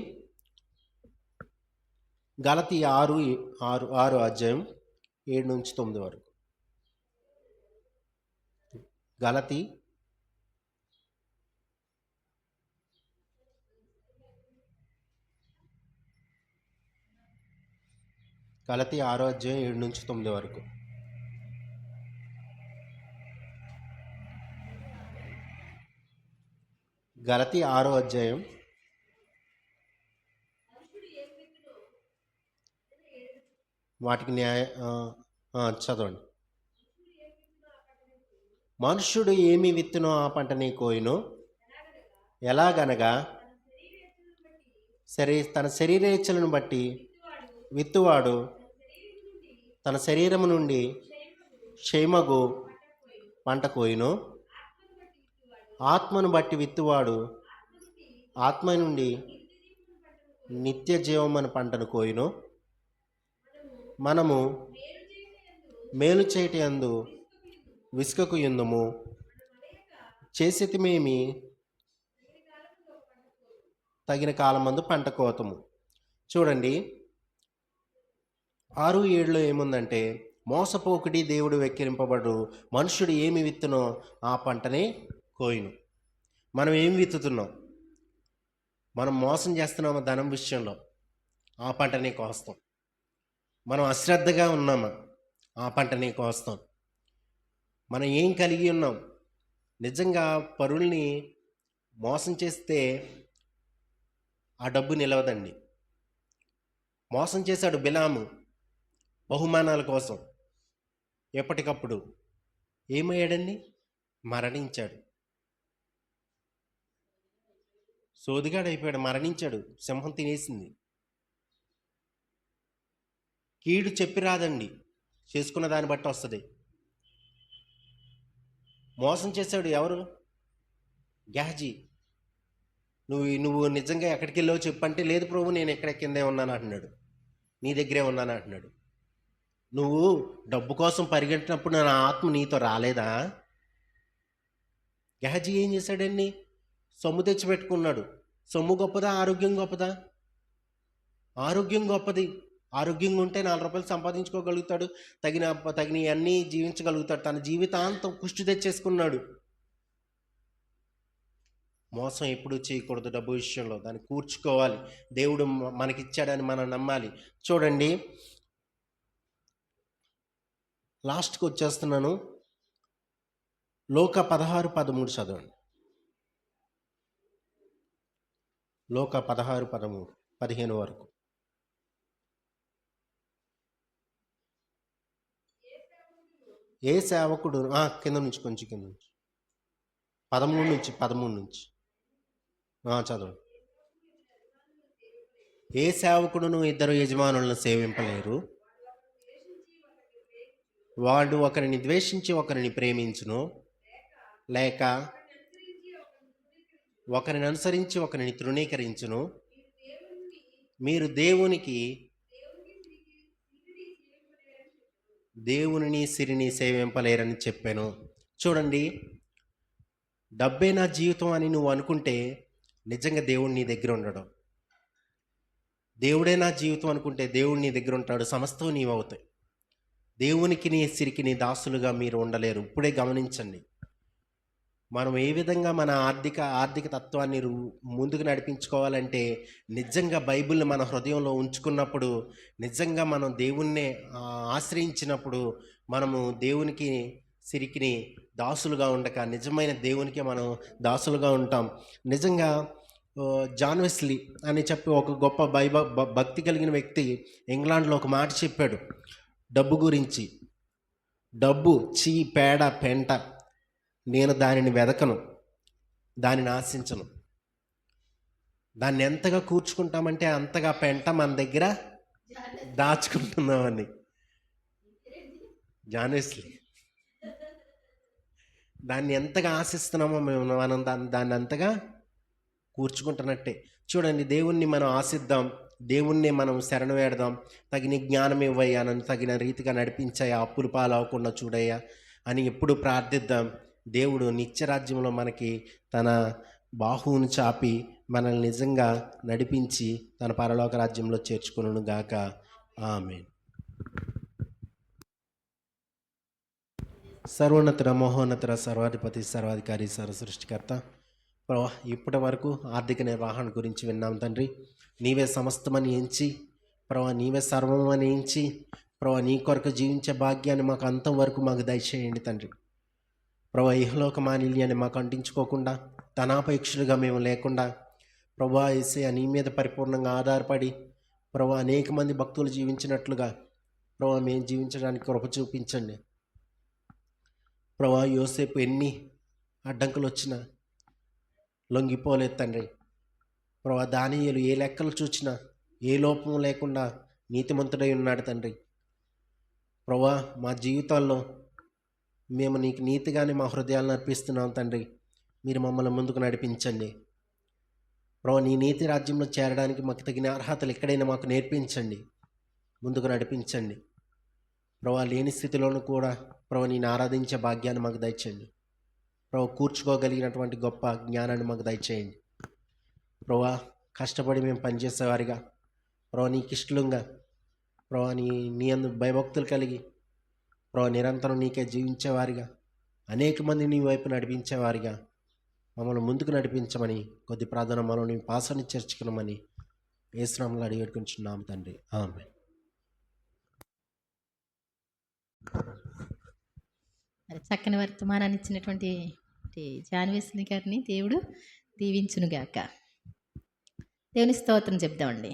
గలతీ 6 అధ్యాయం 7-9 వరకు. గలతీ 6 అధ్యాయం 7-9 వరకు. గలతీ 6 అధ్యాయం వాటికి చదవండి. మనుష్యుడు ఏమి విత్తునో ఆ పంటనే కోయును. ఎలాగనగా తన శరీరేచ్ఛలను బట్టి విత్తువాడు తన శరీరము నుండి క్షేమగు పంట కోయును. ఆత్మను బట్టి విత్తువాడు ఆత్మ నుండి నిత్య జీవమని పంటను కోయును. మనము మేలు చేయటి యందు విసుకకు యుందుము, చేసితిమేమి తగిన కాలమందు పంట కోతము. చూడండి, 6:7లో ఏముందంటే, మోసపోకుడి, దేవుడు వెక్కిరింపబడు, మనుష్యుడు ఏమి విత్తునో ఆ పంటనే కోయును. మనం ఏమి విత్తుతున్నాం? మనం మోసం చేస్తున్నామా ధనం విషయంలో? ఆ పంటనే కోస్తాం. మనం అశ్రద్ధగా ఉన్నామా? ఆ పంటనే కోస్తాం. మనం ఏం కలిగి ఉన్నాం? నిజంగా పరుల్ని మోసం చేస్తే ఆ డబ్బు నిలవదండి. మోసం చేశాడు బిలాము బహుమానాల కోసం. ఎప్పటికప్పుడు ఏమయ్యాడండి? మరణించాడు. సోదిగాడైపోయాడు, మరణించాడు. సింహం తినేసింది. కీడు చెప్పి రాదండి, చేసుకున్న దాన్ని బట్టి వస్తుంది. మోసం చేశాడు ఎవరు? గెహజీ. నువ్వు నిజంగా ఎక్కడికి వెళ్ళావు చెప్పంటే, లేదు ప్రభు, నేను ఎక్కడ కిందే ఉన్నాను అంటున్నాడు, నీ దగ్గరే ఉన్నాను అంటున్నాడు. నువ్వు డబ్బు కోసం పరిగెట్టినప్పుడు నా ఆత్మ నీతో రాలేదా? గెహజీ ఏం చేశాడండి? సొమ్ము తెచ్చిపెట్టుకున్నాడు. సొమ్ము గొప్పదా? ఆరోగ్యం గొప్పదా? ఆరోగ్యం గొప్పది. ఆరోగ్యంగా ఉంటే 4 రూపాయలు సంపాదించుకోగలుగుతాడు, తగిన అన్నీ జీవించగలుగుతాడు. తన జీవితాంతం కుష్టి తెచ్చేసుకున్నాడు. మోసం ఎప్పుడు చేయకూడదు. డబ్బు విషయంలో దాన్ని కూర్చుకోవాలి. దేవుడు మనకిచ్చాడని మనం నమ్మాలి. చూడండి, లాస్ట్కి వచ్చేస్తున్నాను. లోక 16:13 చదవండి. లోక 16:13, 15 వరకు. ఏ సేవకుడు కింద నుంచి కొంచెం కింద నుంచి 13 నుంచి చదవండి. ఏ సేవకుడును ఇద్దరు యజమానులను సేవింపలేరు. వాడు ఒకరిని ద్వేషించి ఒకరిని ప్రేమించును, లేక ఒకరిని అనుసరించి ఒకరిని తృణీకరించును. మీరు దేవునిని సిరిని సేవింపలేరని చెప్పాను. చూడండి, డబ్బే నా జీవితం అని నువ్వు అనుకుంటే నిజంగా దేవుడు నీ దగ్గర ఉండడం. దేవుడే నా జీవితం అనుకుంటే దేవుడు నీ దగ్గర ఉంటాడు, సమస్తం నీవవుతాయి. దేవునికి నీ సిరికి నీ దాసులుగా మీరు ఉండలేరు. ఇప్పుడే గమనించండి, మనం ఏ విధంగా మన ఆర్థిక తత్వాన్ని ముందుకు నడిపించుకోవాలంటే నిజంగా బైబిల్ని మన హృదయంలో ఉంచుకున్నప్పుడు, నిజంగా మనం దేవుణ్ణే ఆశ్రయించినప్పుడు మనము దేవునికి సిరికిని దాసులుగా ఉండక నిజమైన దేవునికి మనం దాసులుగా ఉంటాం. నిజంగా జాన్ వెస్లీ అని చెప్పి ఒక గొప్ప భక్తి కలిగిన వ్యక్తి ఇంగ్లాండ్లో ఒక మాట చెప్పాడు డబ్బు గురించి. డబ్బు పేడ పెంట, నేను దానిని వెదకను, దానిని ఆశించను. దాన్ని ఎంతగా కూర్చుకుంటామంటే అంతగా పెంట మన దగ్గర దాచుకుంటున్నామని. John Wesley. దాన్ని ఎంతగా ఆశిస్తున్నామో మనం దాన్ని అంతగా కూర్చుకుంటున్నట్టే. చూడండి, దేవుణ్ణి మనం ఆశిద్దాం, దేవుణ్ణి మనం శరణు వేడదాం. తగిన జ్ఞానం ఇవ్వయ్యా, నన్ను తగిన రీతిగా నడిపించాయా, అప్పులు పాలవకుండా చూడయ్యా అని ఎప్పుడు ప్రార్థిద్దాం. దేవుడు నిత్యరాజ్యంలో మనకి తన బాహువును చాపి మనల్ని నిజంగా నడిపించి తన పరలోక రాజ్యంలో చేర్చుకొనును గాక. ఆమేన్. సర్వోన్నతుడ, మహోన్నతుడ, సర్వాధిపతి, సర్వాధికారి, సర్వసృష్టికర్త ప్రభా, ఇప్పటి వరకు ఆర్థిక నిర్వహణ గురించి విన్నాం తండ్రి. నీవే సమస్తమని ఎంచి ప్రభా, నీవే సర్వమని ఎంచి ప్రభా, నీ కొరకు జీవించే భాగ్యాన్ని మాకు అంతవరకు మాకు దయచేయండి తండ్రి. ప్రభా, ఇహలోక మాలిన్యాన్ని మాకు అంటించుకోకుండా, ధనాపేక్షలుగా మేము లేకుండా ప్రభా యేసయ్యా, నీ మీద పరిపూర్ణంగా ఆధారపడి ప్రభా అనేక మంది భక్తులు జీవించినట్లుగా ప్రభా మేము జీవించడానికి కృప చూపించండి. ప్రభా, యోసేపు ఎన్ని అడ్డంకులు వచ్చినా లొంగిపోలేదు తండ్రి. ప్రభా, దానియేలు ఏ లెక్కలు చూచినా ఏ లోపం లేకుండా నీతిమంతుడై ఉన్నాడు తండ్రి. ప్రభా, మా జీవితాల్లో మేము నీకు నీతిగానే మా హృదయాలను అర్పిస్తున్నాం తండ్రి. మీరు మమ్మల్ని ముందుకు నడిపించండి ప్రభా. నీ నీతి రాజ్యంలో చేరడానికి మాకు తగిన అర్హతలు ఎక్కడైనా మాకు నేర్పించండి, ముందుకు నడిపించండి ప్రభా. లేని స్థితిలోనూ కూడా ప్రభా నేను ఆరాధించే భాగ్యాన్ని మాకు దయచేయండి ప్రభా. కూర్చుకోగలిగినటువంటి గొప్ప జ్ఞానాన్ని మాకు దయచేయండి ప్రభా. కష్టపడి మేము పనిచేసేవారిగా ప్రభా, నీకు ఇష్టంగా ప్రభా, నీ అందు భయభక్తులు కలిగి ప్రభా నిరంతరం నీకే జీవించేవారిగా, అనేక మంది నీ వైపు నడిపించేవారిగా మమ్మల్ని ముందుకు నడిపించమని కొద్ది ప్రార్థన మనలో నీ పాసాన్ని చేర్చుకున్నామని యేసు నామములో అడిగి వేడుకుంటున్నాము తండ్రి. ఆమేన్. చక్కని వర్తమానాన్ని ఇచ్చినటువంటి జాన్ వెస్లీ గారిని దేవుడు దీవించునుగాక. దేవుని స్తోత్రం చెప్దామండి.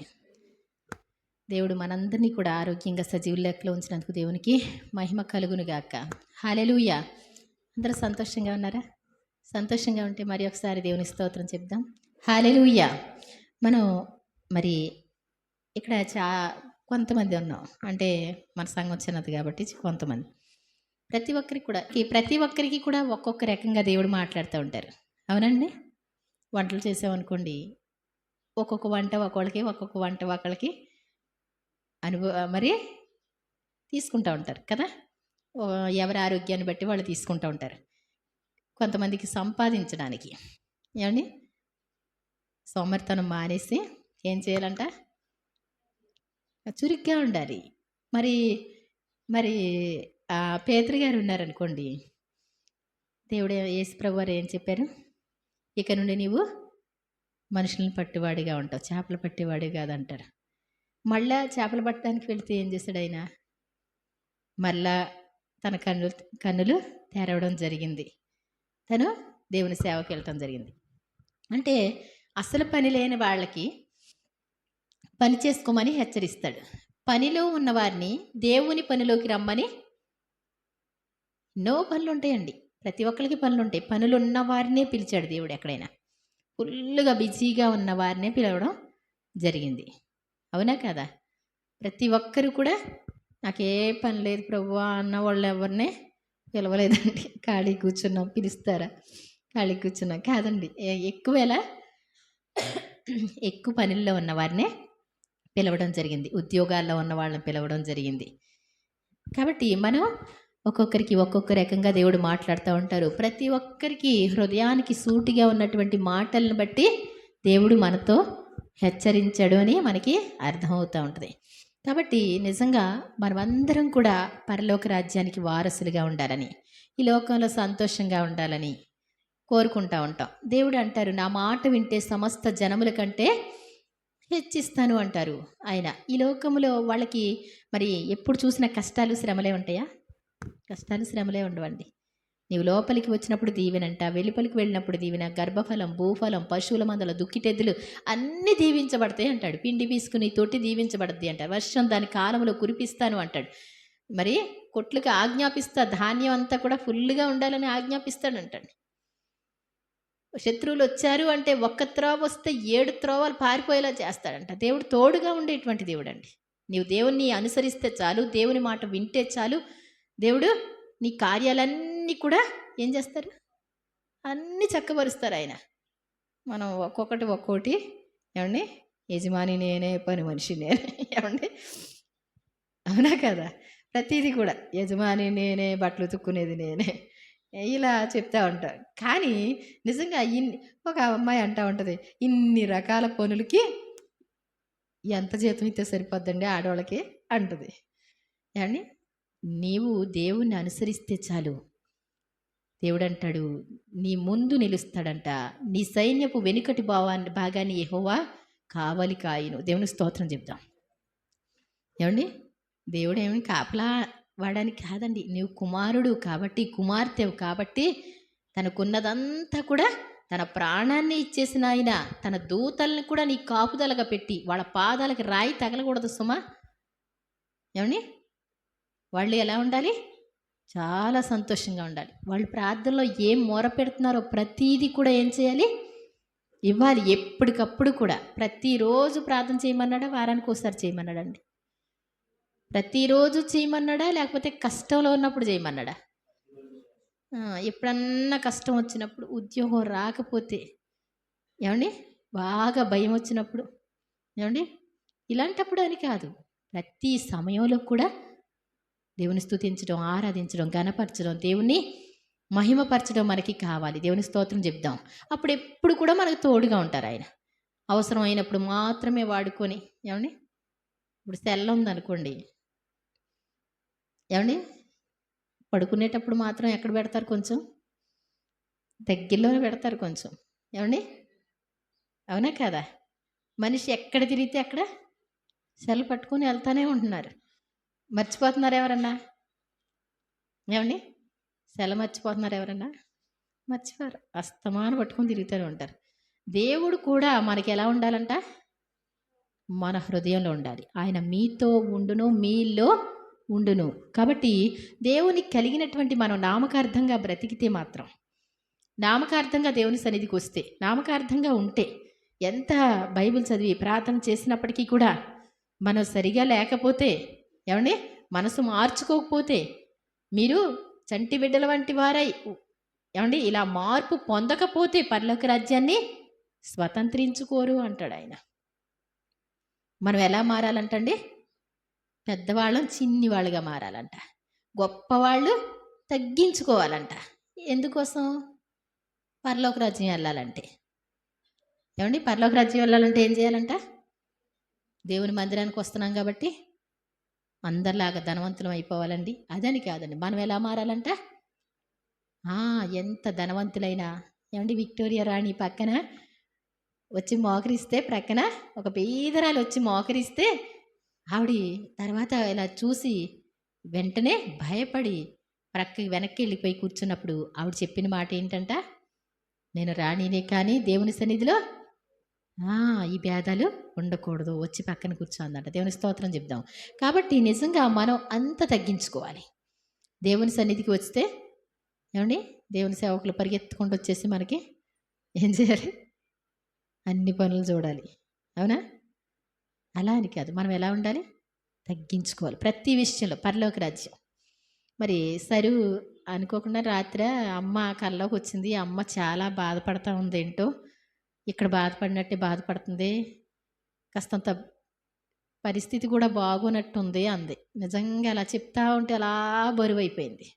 దేవుడు మనందరినీ కూడా ఆరోగ్యంగా సజీవుల లెక్కలో ఉంచినందుకు దేవునికి మహిమ కలుగునుగాక. హల్లెలూయా. అందరూ సంతోషంగా ఉన్నారా? సంతోషంగా ఉంటే మరి ఒకసారి దేవుని స్తోత్రం చెప్దాం. హల్లెలూయా. మనం మరి ఇక్కడ కొంతమంది ఉన్నాం, అంటే మన సంఘం చిన్నది కాబట్టి కొంతమంది. ప్రతి ఒక్కరికి కూడా ఒక్కొక్క రకంగా దేవుడు మాట్లాడుతూ ఉంటారు. అవునండి. వంటలు చేసామనుకోండి, ఒక్కొక్క వంట ఒకళ్ళకి, ఒక్కొక్క వంట ఒకళ్ళకి మరి తీసుకుంటూ ఉంటారు కదా. ఎవరి ఆరోగ్యాన్ని బట్టి వాళ్ళు తీసుకుంటూ ఉంటారు. కొంతమందికి సంపాదించడానికి ఏమండి సోమరితనం మానేసి ఏం చేయాలంట, చురుగ్గా ఉండాలి. మరి మరి పేతురు గారు ఉన్నారనుకోండి, దేవుడు యేసు ప్రభు వారు ఏం చెప్పారు? ఇక నుండి నీవు మనుషులను పట్టేవాడిగా ఉంటావు, చేపలు పట్టేవాడివి కాదంటారు. మళ్ళా చేపలు పట్టడానికి వెళితే ఏం చేశాడు ఆయన? మళ్ళా తన కన్నులు తెరవడం జరిగింది. తను దేవుని సేవకి వెళ్ళటం జరిగింది. అంటే అసలు పని లేని వాళ్ళకి పని చేసుకోమని హెచ్చరిస్తాడు. పనిలో ఉన్న వారిని దేవుని పనిలోకి రమ్మని. ఎన్నో పనులు ఉంటాయండి, ప్రతి ఒక్కరికి పనులు ఉంటాయి. పనులు ఉన్న వారినే పిలిచాడు దేవుడు. ఎక్కడైనా ఫుల్గా బిజీగా ఉన్న వారినే పిలవడం జరిగింది. అవునా కదా? ప్రతి ఒక్కరు కూడా నాకే పని లేదు ప్రభువా అన్న వాళ్ళు ఎవరినే పిలవలేదండి. ఖాళీ కూర్చున్నాం పిలుస్తారా? ఖాళీ కూర్చున్నాం కాదండి. ఎక్కువ పనుల్లో ఉన్న వారినే పిలవడం జరిగింది, ఉద్యోగాల్లో ఉన్న వాళ్ళని పిలవడం జరిగింది. కాబట్టి మనం ఒక్కొక్కరికి ఒక్కొక్క రకంగా దేవుడు మాట్లాడుతూ ఉంటారు. ప్రతి ఒక్కరికి హృదయానికి సూటిగా ఉన్నటువంటి మాటలను బట్టి దేవుడు మనతో హెచ్చరించాడు అని మనకి అర్థమవుతూ ఉంటుంది. కాబట్టి నిజంగా మనమందరం కూడా పరలోక రాజ్యానికి వారసులుగా ఉండాలని, ఈ లోకంలో సంతోషంగా ఉండాలని కోరుకుంటూ ఉంటాం. దేవుడు అంటారు, నా మాట వింటే సమస్త జనముల కంటే హెచ్చిస్తాను అంటారు ఆయన. ఈ లోకంలో వాళ్ళకి మరి ఎప్పుడు చూసిన కష్టాలు శ్రమలే ఉంటాయా? కష్టాలు శ్రమలే ఉండవండి. నీవు లోపలికి వచ్చినప్పుడు దీవెనంట, వెలుపలికి వెళ్ళినప్పుడు దీవెన, గర్భఫలం, భూఫలం, పశువుల మందల, దుక్కిటెద్దులు అన్నీ దీవించబడతాయి అంటాడు. పిండి పీసుకుని తోటి దీవించబడద్ది అంటాడు. వర్షం దాని కాలంలో కురిపిస్తాను అంటాడు. మరి కొట్లుకి ఆజ్ఞాపిస్తా, ధాన్యం అంతా కూడా ఫుల్గా ఉండాలని ఆజ్ఞాపిస్తాడు అంటాడు. శత్రువులు వచ్చారు అంటే ఒక్క త్రోవ వస్తే 7 త్రోవలు పారిపోయేలా చేస్తాడంట. దేవుడు తోడుగా ఉండేటువంటి దేవుడు అండి. నీవు దేవుణ్ణి అనుసరిస్తే చాలు, దేవుని మాట వింటే చాలు, దేవుడు నీ కార్యాలన్నీ కూడా ఏం చేస్తారు? అన్నీ చక్కబరుస్తారు ఆయన. మనం ఒక్కొక్కటి ఏమండి, యజమాని నేనే, పని మనిషి నేనే, ఏమండి అవునా కదా? ప్రతిదీ కూడా యజమాని నేనే, బట్టలు ఉతుక్కునేది నేనే, ఇలా చెప్తా ఉంటారు. కానీ నిజంగా ఒక అమ్మాయి అంటూ ఉంటుంది, ఇన్ని రకాల పనులకి ఎంత జీతం ఇస్తే సరిపోద్దండి ఆడవాళ్ళకి అంటుంది. ఏమండి, నీవు దేవుణ్ణి అనుసరిస్తే చాలు, దేవుడు అంటాడు నీ ముందు నిలుస్తాడంట, నీ సైన్యపు వెనుకటి భాగాన్ని యెహోవా కావలి కాయును. దేవుని స్తోత్రం చెప్దాం. ఏమండి, దేవుడు ఏమి కాపలా వాడానికి కాదండి. నీవు కుమారుడు కాబట్టి, కుమార్తెవు కాబట్టి తనకున్నదంతా కూడా తన ప్రాణాన్ని ఇచ్చేసిన ఆయన తన దూతల్ని కూడా నీ కాపుదలగా పెట్టి వాళ్ళ పాదాలకి రాయి తగలకూడదు సుమా. ఏమండి, వాళ్ళు ఎలా ఉండాలి? చాలా సంతోషంగా ఉండాలి. వాళ్ళు ప్రార్థనలో ఏం మొర పెడుతున్నారో ప్రతీది కూడా ఏం చేయాలి? ఇవ్వాలి. ఎప్పటికప్పుడు కూడా ప్రతిరోజు ప్రార్థన చేయమన్నాడా? వారానికి ఒకసారి చేయమన్నాడండి? ప్రతిరోజు చేయమన్నాడా? లేకపోతే కష్టంలో ఉన్నప్పుడు చేయమన్నాడా? ఎప్పుడన్నా కష్టం వచ్చినప్పుడు, ఉద్యోగం రాకపోతే, ఏమండి బాగా భయం వచ్చినప్పుడు, ఏమండి ఇలాంటప్పుడు అని కాదు, ప్రతి సమయంలో కూడా దేవుని స్తుతించడం, ఆరాధించడం, ఘనపరచడం, దేవుని మహిమపరచడం మనకి కావాలి. దేవుని స్తోత్రం చెప్దాం. అప్పుడు ఎప్పుడు కూడా మనకు తోడుగా ఉంటారు ఆయన. అవసరం అయినప్పుడు మాత్రమే వాడుకొని, ఏమండి ఇప్పుడు సెల్ ఉందనుకోండి, ఏమండి పడుకునేటప్పుడు మాత్రం ఎక్కడ పెడతారు? కొంచెం దగ్గరలోనే పెడతారు కొంచెం, ఏమండి అవునా కదా? మనిషి ఎక్కడ తిరిగితే అక్కడ సెల్ పట్టుకొని వెళ్తానే ఉంటున్నారు. మర్చిపోతున్నారు ఎవరన్నా? ఏమండి సెల మర్చిపోతున్నారు ఎవరన్నా? మర్చిపోరు. అస్తమానం పట్టుకొని తిరుగుతూనే ఉంటారు. దేవుడు కూడా మనకి ఎలా ఉండాలంట? మన హృదయంలో ఉండాలి. ఆయన మీతో ఉండును, మీలో ఉండును. కాబట్టి దేవునికి కలిగినటువంటి మనం నామకార్థంగా బ్రతికితే మాత్రం, నామకార్థంగా దేవుని సన్నిధికి వస్తే, నామకార్థంగా ఉంటే, ఎంత బైబిల్ చదివి ప్రార్థన చేసినప్పటికీ కూడా మనం సరిగా లేకపోతే, ఏమండి మనసు మార్చుకోకపోతే, మీరు చంటి బిడ్డల వంటి వారై, ఏమండి ఇలా మార్పు పొందకపోతే పరలోక రాజ్యాన్ని స్వతంత్రించుకోరు అంటాడు ఆయన. మనం ఎలా మారాలంటండి? పెద్దవాళ్ళం చిన్ని వాళ్ళుగా మారాలంట, గొప్పవాళ్ళు తగ్గించుకోవాలంట. ఎందుకోసం? పరలోక రాజ్యం వెళ్ళాలంటే. ఏమండి పరలోక రాజ్యం వెళ్ళాలంటే ఏం చేయాలంట? దేవుని మందిరానికి వస్తున్నాం కాబట్టి అందరిలాగా ధనవంతులం అయిపోవాలండి అదని కాదండి. మనం ఎలా మారాలంట? ఎంత ధనవంతులైనా ఏమండి విక్టోరియా రాణి పక్కన వచ్చి మోకరిస్తే, ప్రక్కన ఒక పేదరాలు వచ్చి మోకరిస్తే ఆవిడ తర్వాత ఇలా చూసి వెంటనే భయపడి వెనక్కి వెళ్ళిపోయి కూర్చున్నప్పుడు ఆవిడ చెప్పిన మాట ఏంటంట, నేను రాణినే కానీ దేవుని సన్నిధిలో ఈ భేదాలు ఉండకూడదు, వచ్చి పక్కన కూర్చోందంట. దేవుని స్తోత్రం చెప్దాం. కాబట్టి నిజంగా మనం అంత తగ్గించుకోవాలి. దేవుని సన్నిధికి వస్తే ఏమండి దేవుని సేవకులు పరిగెత్తుకుంటూ వచ్చేసి మనకి ఏం చేయాలి, అన్ని పనులు చూడాలి. అవునా? అలా అని కాదు, మనం ఎలా ఉండాలి, తగ్గించుకోవాలి ప్రతి విషయంలో. పరలోక రాజ్యం మరి సరువు అనుకోకుండా రాత్రి అమ్మ కల్లోకి వచ్చింది. అమ్మ చాలా బాధపడతా ఉంది. ఏంటో ఇక్కడ బాధపడినట్టే బాధపడుతుంది, కాస్తంత పరిస్థితి కూడా బాగోనట్టుంది అంది. నిజంగా అలా చెప్తా ఉంటే అలా బరువు అయిపోయింది.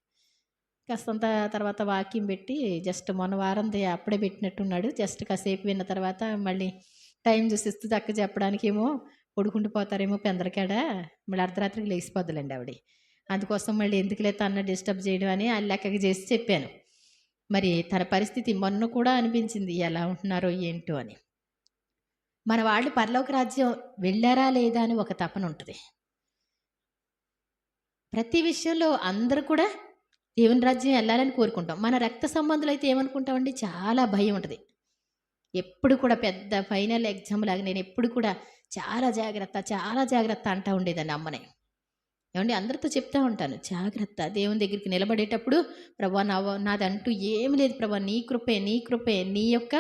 కాస్తంత తర్వాత వాక్యం పెట్టి జస్ట్ మొన్న వారంది అప్పుడే పెట్టినట్టున్నాడు. జస్ట్ కాసేపు విన్న తర్వాత మళ్ళీ టైం చూసిస్తూ చక్క చెప్పడానికేమో పడుకుండిపోతారేమో పెందరకాడ, మళ్ళీ అర్ధరాత్రికి లేచిపోద్దులండి ఆవిడ. అందుకోసం మళ్ళీ ఎందుకులే తన డిస్టర్బ్ చేయడం అని ఆ లెక్కకి చేసి చెప్పాను. మరి తన పరిస్థితి మొన్న కూడా అనిపించింది ఎలా ఉంటున్నారో ఏంటో అని. మన వాళ్ళు పరలోక రాజ్యం వెళ్ళారా లేదా అని ఒక తపన ఉంటుంది. ప్రతి విషయంలో అందరూ కూడా దేవుని రాజ్యం వెళ్ళాలని కోరుకుంటాం. మన రక్త సంబంధులు అయితే ఏమనుకుంటామండి, చాలా భయం ఉంటుంది. ఎప్పుడు కూడా పెద్ద ఫైనల్ ఎగ్జామ్ లాగా నేను ఎప్పుడు కూడా చాలా జాగ్రత్త అంటూ ఉండేదాన్ని అమ్మనే. ఏమండి అందరితో చెప్తా ఉంటాను, జాగ్రత్త. దేవుని దగ్గరికి నిలబడేటప్పుడు ప్రభా నాదంటూ ఏమి లేదు ప్రభా, నీ కృపే నీ యొక్క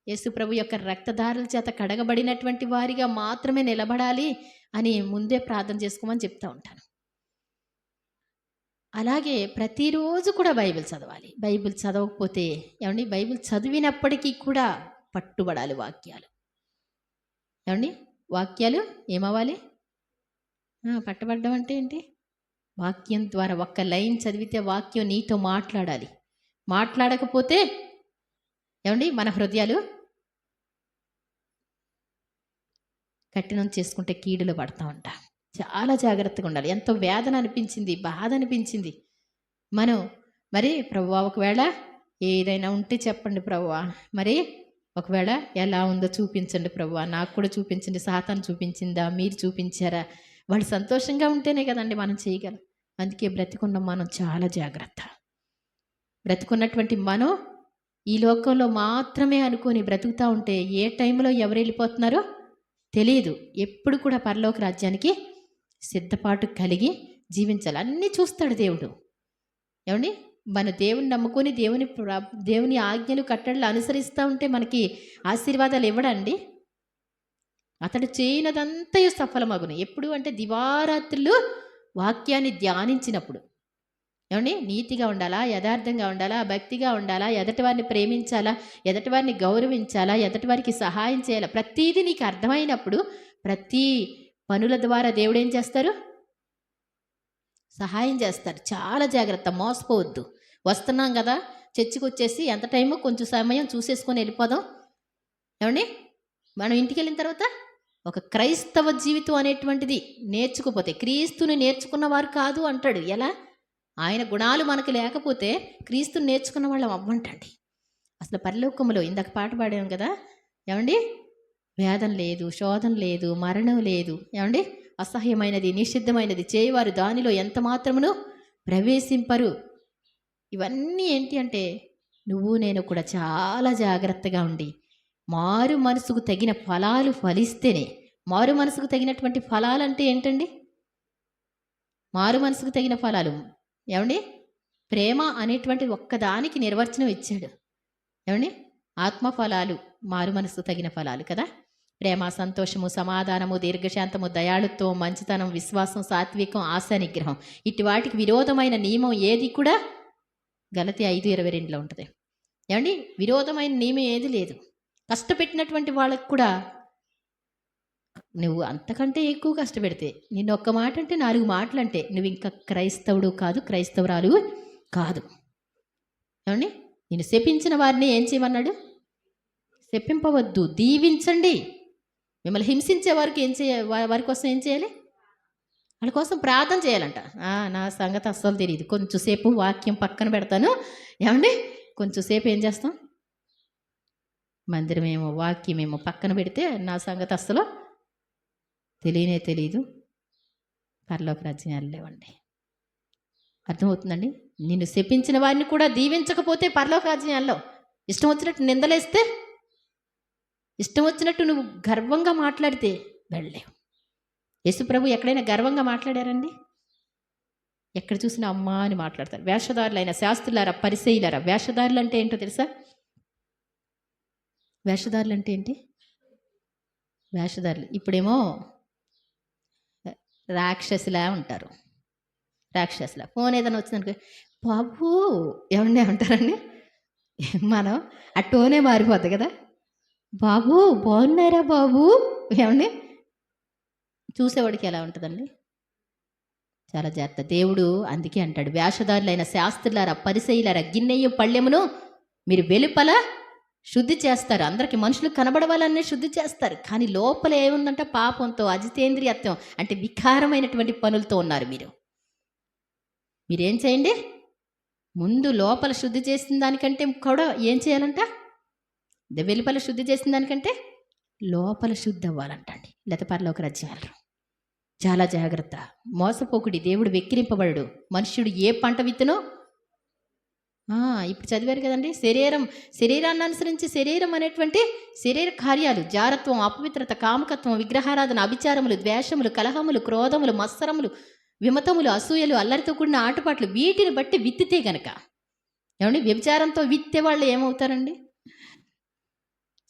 యేసు ప్రభు యొక్క రక్తధారుల చేత కడగబడినటువంటి వారిగా మాత్రమే నిలబడాలి అని ముందే ప్రార్థన చేసుకోమని చెప్తా ఉంటాను. అలాగే ప్రతిరోజు కూడా బైబిల్ చదవాలి. బైబిల్ చదవకపోతే ఏమండి, బైబిల్ చదివినప్పటికీ కూడా పట్టుబడాలి వాక్యాలు. ఏమండి వాక్యాలు ఏమవ్వాలి, పట్టబడ్డం అంటే ఏంటి, వాక్యం ద్వారా ఒక్క లైన్ చదివితే వాక్యం నీతో మాట్లాడాలి. మాట్లాడకపోతే ఏమండి మన హృదయాలు కఠినం చేసుకుంటే కీడులో పడతా ఉంటా. చాలా జాగ్రత్తగా ఉండాలి. ఎంతో వేదన అనిపించింది, బాధ అనిపించింది. మనం మరి ప్రభువా ఒకవేళ ఏదైనా ఉంటే చెప్పండి ప్రభువా, మరి ఒకవేళ ఎలా ఉందో చూపించండి ప్రభువా, నాకు కూడా చూపించండి. సాతాను చూపించిందా, మీరు చూపించారా? వాళ్ళు సంతోషంగా ఉంటేనే కదండి మనం చేయగలం. అందుకే బ్రతికున్న మనం చాలా జాగ్రత్త. బ్రతికున్నటువంటి మనం ఈ లోకంలో మాత్రమే అనుకొని బ్రతుకుతూ ఉంటే ఏ టైంలో ఎవరు వెళ్ళిపోతున్నారో తెలియదు. ఎప్పుడు కూడా పరలోక రాజ్యానికి సిద్ధపాటు కలిగి జీవించాలి. అన్నీ చూస్తాడు దేవుడు. ఏమండి మన దేవుని నమ్ముకొని దేవుని ఆజ్ఞలు కట్టడలు అనుసరిస్తూ ఉంటే మనకి ఆశీర్వాదాలు ఇవ్వడండి. అతడు చేయనదంతయు సఫలమగును. ఎప్పుడు అంటే దివారాత్రులు వాక్యాన్ని ధ్యానించినప్పుడు. ఏమండి నీతిగా ఉండాలా, యథార్థంగా ఉండాలా, భక్తిగా ఉండాలా, ఎదటివారిని ప్రేమించాలా, ఎదటివారిని గౌరవించాలా, ఎదటివారికి సహాయం చేయాలా, ప్రతీది నీకు అర్థమైనప్పుడు ప్రతి పనుల ద్వారా దేవుడు ఏం చేస్తారు, సహాయం చేస్తారు. చాలా జాగ్రత్త, మోసపోవద్దు. వస్తున్నాం కదా చర్చికి వచ్చేసి ఎంత టైమో కొంచెం సమయం చూసేసుకొని వెళ్ళిపోదాం. ఏమండి మనం ఇంటికి వెళ్ళిన తర్వాత ఒక క్రైస్తవ జీవితం అనేటువంటిది నేర్చుకోపోతే క్రీస్తుని నేర్చుకున్నవారు కాదు అంటాడు. ఎలా? ఆయన గుణాలు మనకు లేకపోతే క్రీస్తుని నేర్చుకున్న వాళ్ళం అవ్వంటండి. అసలు పరలోకములో ఇందాక పాట పాడాం కదా, ఏమండి వేదన లేదు, శోధన లేదు, మరణం లేదు, ఏమండి అసహ్యమైనది నిషిద్ధమైనది చేయవారు దానిలో ఎంత మాత్రమును ప్రవేశింపరు. ఇవన్నీ ఏంటి అంటే నువ్వు నేను కూడా చాలా జాగ్రత్తగా ఉండి మారు మనసుకు తగిన ఫలాలు ఫలిస్తేనే. మారు మనసుకు తగినటువంటి ఫలాలు అంటే ఏంటండి? మారు మనసుకు తగిన ఫలాలు ఏమండి ప్రేమ అనేటువంటి ఒక్కదానికి నిర్వచనం ఇచ్చాడు. ఏమండి ఆత్మఫలాలు మారు మనసుకు తగిన ఫలాలు కదా. ప్రేమ, సంతోషము, సమాధానము, దీర్ఘశాంతము, దయాళుత్వం, మంచితనం, విశ్వాసం, సాత్వికం, ఆశా నిగ్రహం. ఇటు వాటికి విరోధమైన నియమం ఏది కూడా గలతీ 5:22 ఉంటుంది. ఏమండి విరోధమైన నియమం ఏది లేదు. కష్టపెట్టినటువంటి వాళ్ళకు కూడా నువ్వు అంతకంటే ఎక్కువ కష్టపెడితే, నిన్ను ఒక్క మాట అంటే 4 మాటలు అంటే నువ్వు ఇంకా క్రైస్తవుడు కాదు, క్రైస్తవురాలు కాదు. ఏమండి నేను శపించిన వారిని ఏం చేయమన్నాడు? శపింపవద్దు, దీవించండి. మిమ్మల్ని హింసించే వారికి వారి కోసం ఏం చేయాలి? వాళ్ళ కోసం ప్రార్థన చేయాలంట. నా సంగతి అస్సలు తెలియదు. కొంచెంసేపు వాక్యం పక్కన పెడతాను. ఏమండి కొంచెంసేపు ఏం చేస్తాం? మందిరమేమో వాక్యమేమో పక్కన పెడితే నా సంగతి అస్సలు తెలియనే తెలియదు, పరలోక రాజ్యాలు లేవండి. అర్థమవుతుందండి? నిన్ను శపించిన వారిని కూడా దీవించకపోతే పరలోక రాజ్యాల్లో ఇష్టం వచ్చినట్టు నిందలేస్తే, ఇష్టం వచ్చినట్టు నువ్వు గర్వంగా మాట్లాడితే వెళ్ళలేవు. యేసుప్రభు ఎక్కడైనా గర్వంగా మాట్లాడారండి? ఎక్కడ చూసినా అమ్మా అని మాట్లాడతారు. వేషధారులైన శాస్త్రులారా, పరిసయ్యులారా. వేషధారులు అంటే ఏంటో తెలుసా? వేషధారులు అంటే ఏంటి? వేషధారులు ఇప్పుడేమో రాక్షసులా ఉంటారు. రాక్షసులా ఫోన్ ఏదైనా వచ్చిందనుకో, బాబు ఏమన్నా అంటారండి. మనం ఆ టోనే మారిపోద్ది కదా. బాబు బాగున్నారా బాబు ఏమండి? చూసేవాడికి ఎలా ఉంటుందండి? చాలా జాగ్రత్త. దేవుడు అందుకే అంటాడు, వేషధారులైన శాస్త్రులారా, పరిసయ్యులారా, గిన్నెయు పళ్ళెమును మీరు వెలుపల శుద్ధి చేస్తారు. అందరికీ మనుషులు కనబడవాలనే శుద్ధి చేస్తారు, కానీ లోపల ఏముందంటే పాపంతో, అజితేంద్రియత్వం అంటే వికారమైనటువంటి పనులతో ఉన్నారు మీరు. మీరేం చేయండి? ముందు లోపల శుద్ధి చేసిన దానికంటే కూడా ఏం చేయాలంట? వెలుపల శుద్ధి చేసిన దానికంటే లోపల శుద్ధి అవ్వాలంటండి, లేకపోతే పరలోక రాజ్యం వెళ్ళరు. చాలా జాగ్రత్త. మోసపోకుడి, దేవుడు వెక్కిరింపబడడు. మనుష్యుడు ఏ పంట విత్తునో, ఇప్పుడు చదివారు కదండి. శరీరాన్ని అనుసరించి శరీరం అనేటువంటి శరీర కార్యాలు, జారత్వం, అపవిత్రత, కామకత్వం, విగ్రహారాధన, అభిచారములు, ద్వేషములు, కలహములు, క్రోధములు, మత్సరములు, విమతములు, అసూయలు, అల్లరితో కూడిన ఆటపాట్లు, వీటిని బట్టి విత్తితే గనక ఏమండి, వ్యభిచారంతో విత్తే వాళ్ళు ఏమవుతారండి?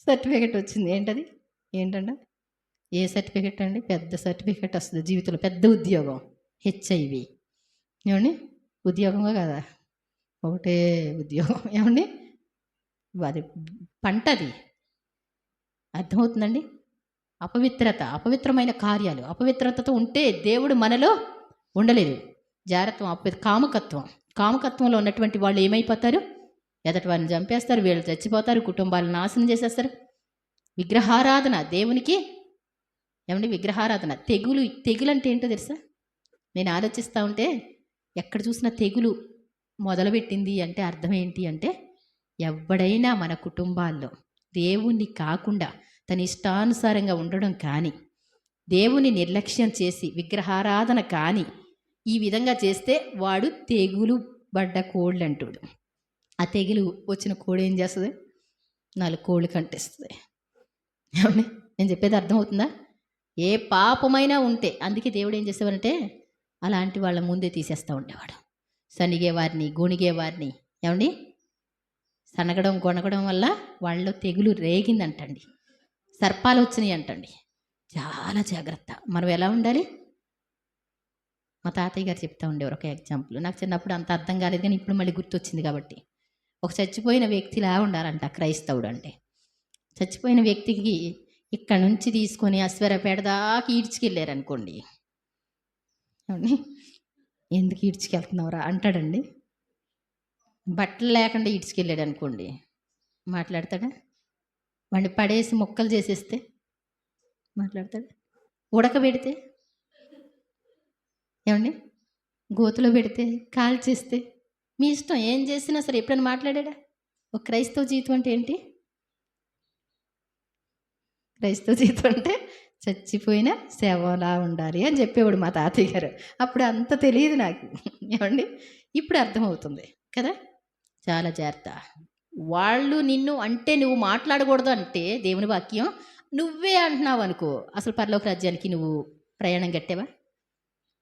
సర్టిఫికెట్ వచ్చింది. ఏంటండి? ఏ సర్టిఫికెట్ అండి? పెద్ద సర్టిఫికెట్ వస్తుంది జీవితంలో, పెద్ద ఉద్యోగం, హెచ్ఐవి. ఏమండి? ఉద్యోగంగా కదా, ఒకటే ఉద్యోగం. ఏమండి? అది పంట, అది అర్థమవుతుందండి. అపవిత్రమైన కార్యాలు, అపవిత్రతతో ఉంటే దేవుడు మనలో ఉండలేదు. జారత్వం, కామకత్వంలో ఉన్నటువంటి వాళ్ళు ఏమైపోతారు? ఎదటి వారిని చంపేస్తారు, వీళ్ళు చచ్చిపోతారు, కుటుంబాలను నాశనం చేసేస్తారు. విగ్రహారాధన, దేవునికి ఏమండి విగ్రహారాధన. తెగులు అంటే ఏంటో తెలుసా? నేను ఆలోచిస్తూ ఉంటే ఎక్కడ చూసినా తెగులు మొదలుపెట్టింది అంటే అర్థం ఏంటి అంటే, ఎవడైనా మన కుటుంబాల్లో దేవుణ్ణి కాకుండా తన ఇష్టానుసారంగా ఉండడం కానీ, దేవుని నిర్లక్ష్యం చేసి విగ్రహారాధన కానీ ఈ విధంగా చేస్తే వాడు తెగులు పడ్డ కోళ్ళు అంటాడు. ఆ తెగులు వచ్చిన కోడి ఏం చేస్తుంది? 4 కోళ్ళు కంటేస్తుంది. ఏమండి? నేను చెప్పేది అర్థమవుతుందా? ఏ పాపమైనా ఉంటే, అందుకే దేవుడు ఏం చేసేవారంటే అలాంటి వాళ్ళ ముందే తీసేస్తూ ఉండేవాడు. సనిగేవారిని, గొణిగేవారిని, ఏమండి సనగడం గొనగడం వల్ల వాళ్ళలో తెగులు రేగిందంటండి, సర్పాలు వచ్చినాయి అంటండి. చాలా జాగ్రత్త. మనం ఎలా ఉండాలి? మా తాతయ్య గారు చెప్తూ ఉండేవారు ఒక ఎగ్జాంపుల్. నాకు చిన్నప్పుడు అంత అర్థం కాలేదు, కానీ ఇప్పుడు మళ్ళీ గుర్తొచ్చింది కాబట్టి. ఒక చచ్చిపోయిన వ్యక్తిలా ఉండాలంట క్రైస్తవుడు అంటే. చచ్చిపోయిన వ్యక్తికి ఇక్కడ నుంచి తీసుకొని అశ్వరపేట దాకా ఈడ్చుకెళ్ళారనుకోండి, ఏమండి ఎందుకు ఈడ్చుకెళ్తున్నావురా అంటాడండి. బట్టలు లేకుండా ఈడ్చుకెళ్ళాడు అనుకోండి, మాట్లాడతాడా? వాడిని పడేసి మొక్కలు చేసేస్తే మాట్లాడతాడా? ఉడకబెడితే, ఏమండి గోతులో పెడితే, కాల్ చేస్తే, మీ ఇష్టం ఏం చేసినా సరే ఎప్పుడైనా మాట్లాడా? ఒక క్రైస్తవ జీవితం అంటే ఏంటి? క్రైస్తవ జీవితం అంటే చచ్చిపోయిన శవంలా ఉండాలి అని చెప్పేవాడు మా తాతయ్య గారు. అప్పుడు అంత తెలియదు నాకు, ఏమండి ఇప్పుడు అర్థమవుతుంది కదా. చాలా జాగ్రత్త. వాళ్ళు నిన్ను అంటే నువ్వు మాట్లాడకూడదు అంటే దేవుని వాక్యం నువ్వే అంటున్నావు అనుకో, అసలు పరలోక రాజ్యానికి నువ్వు ప్రయాణం కట్టేవా?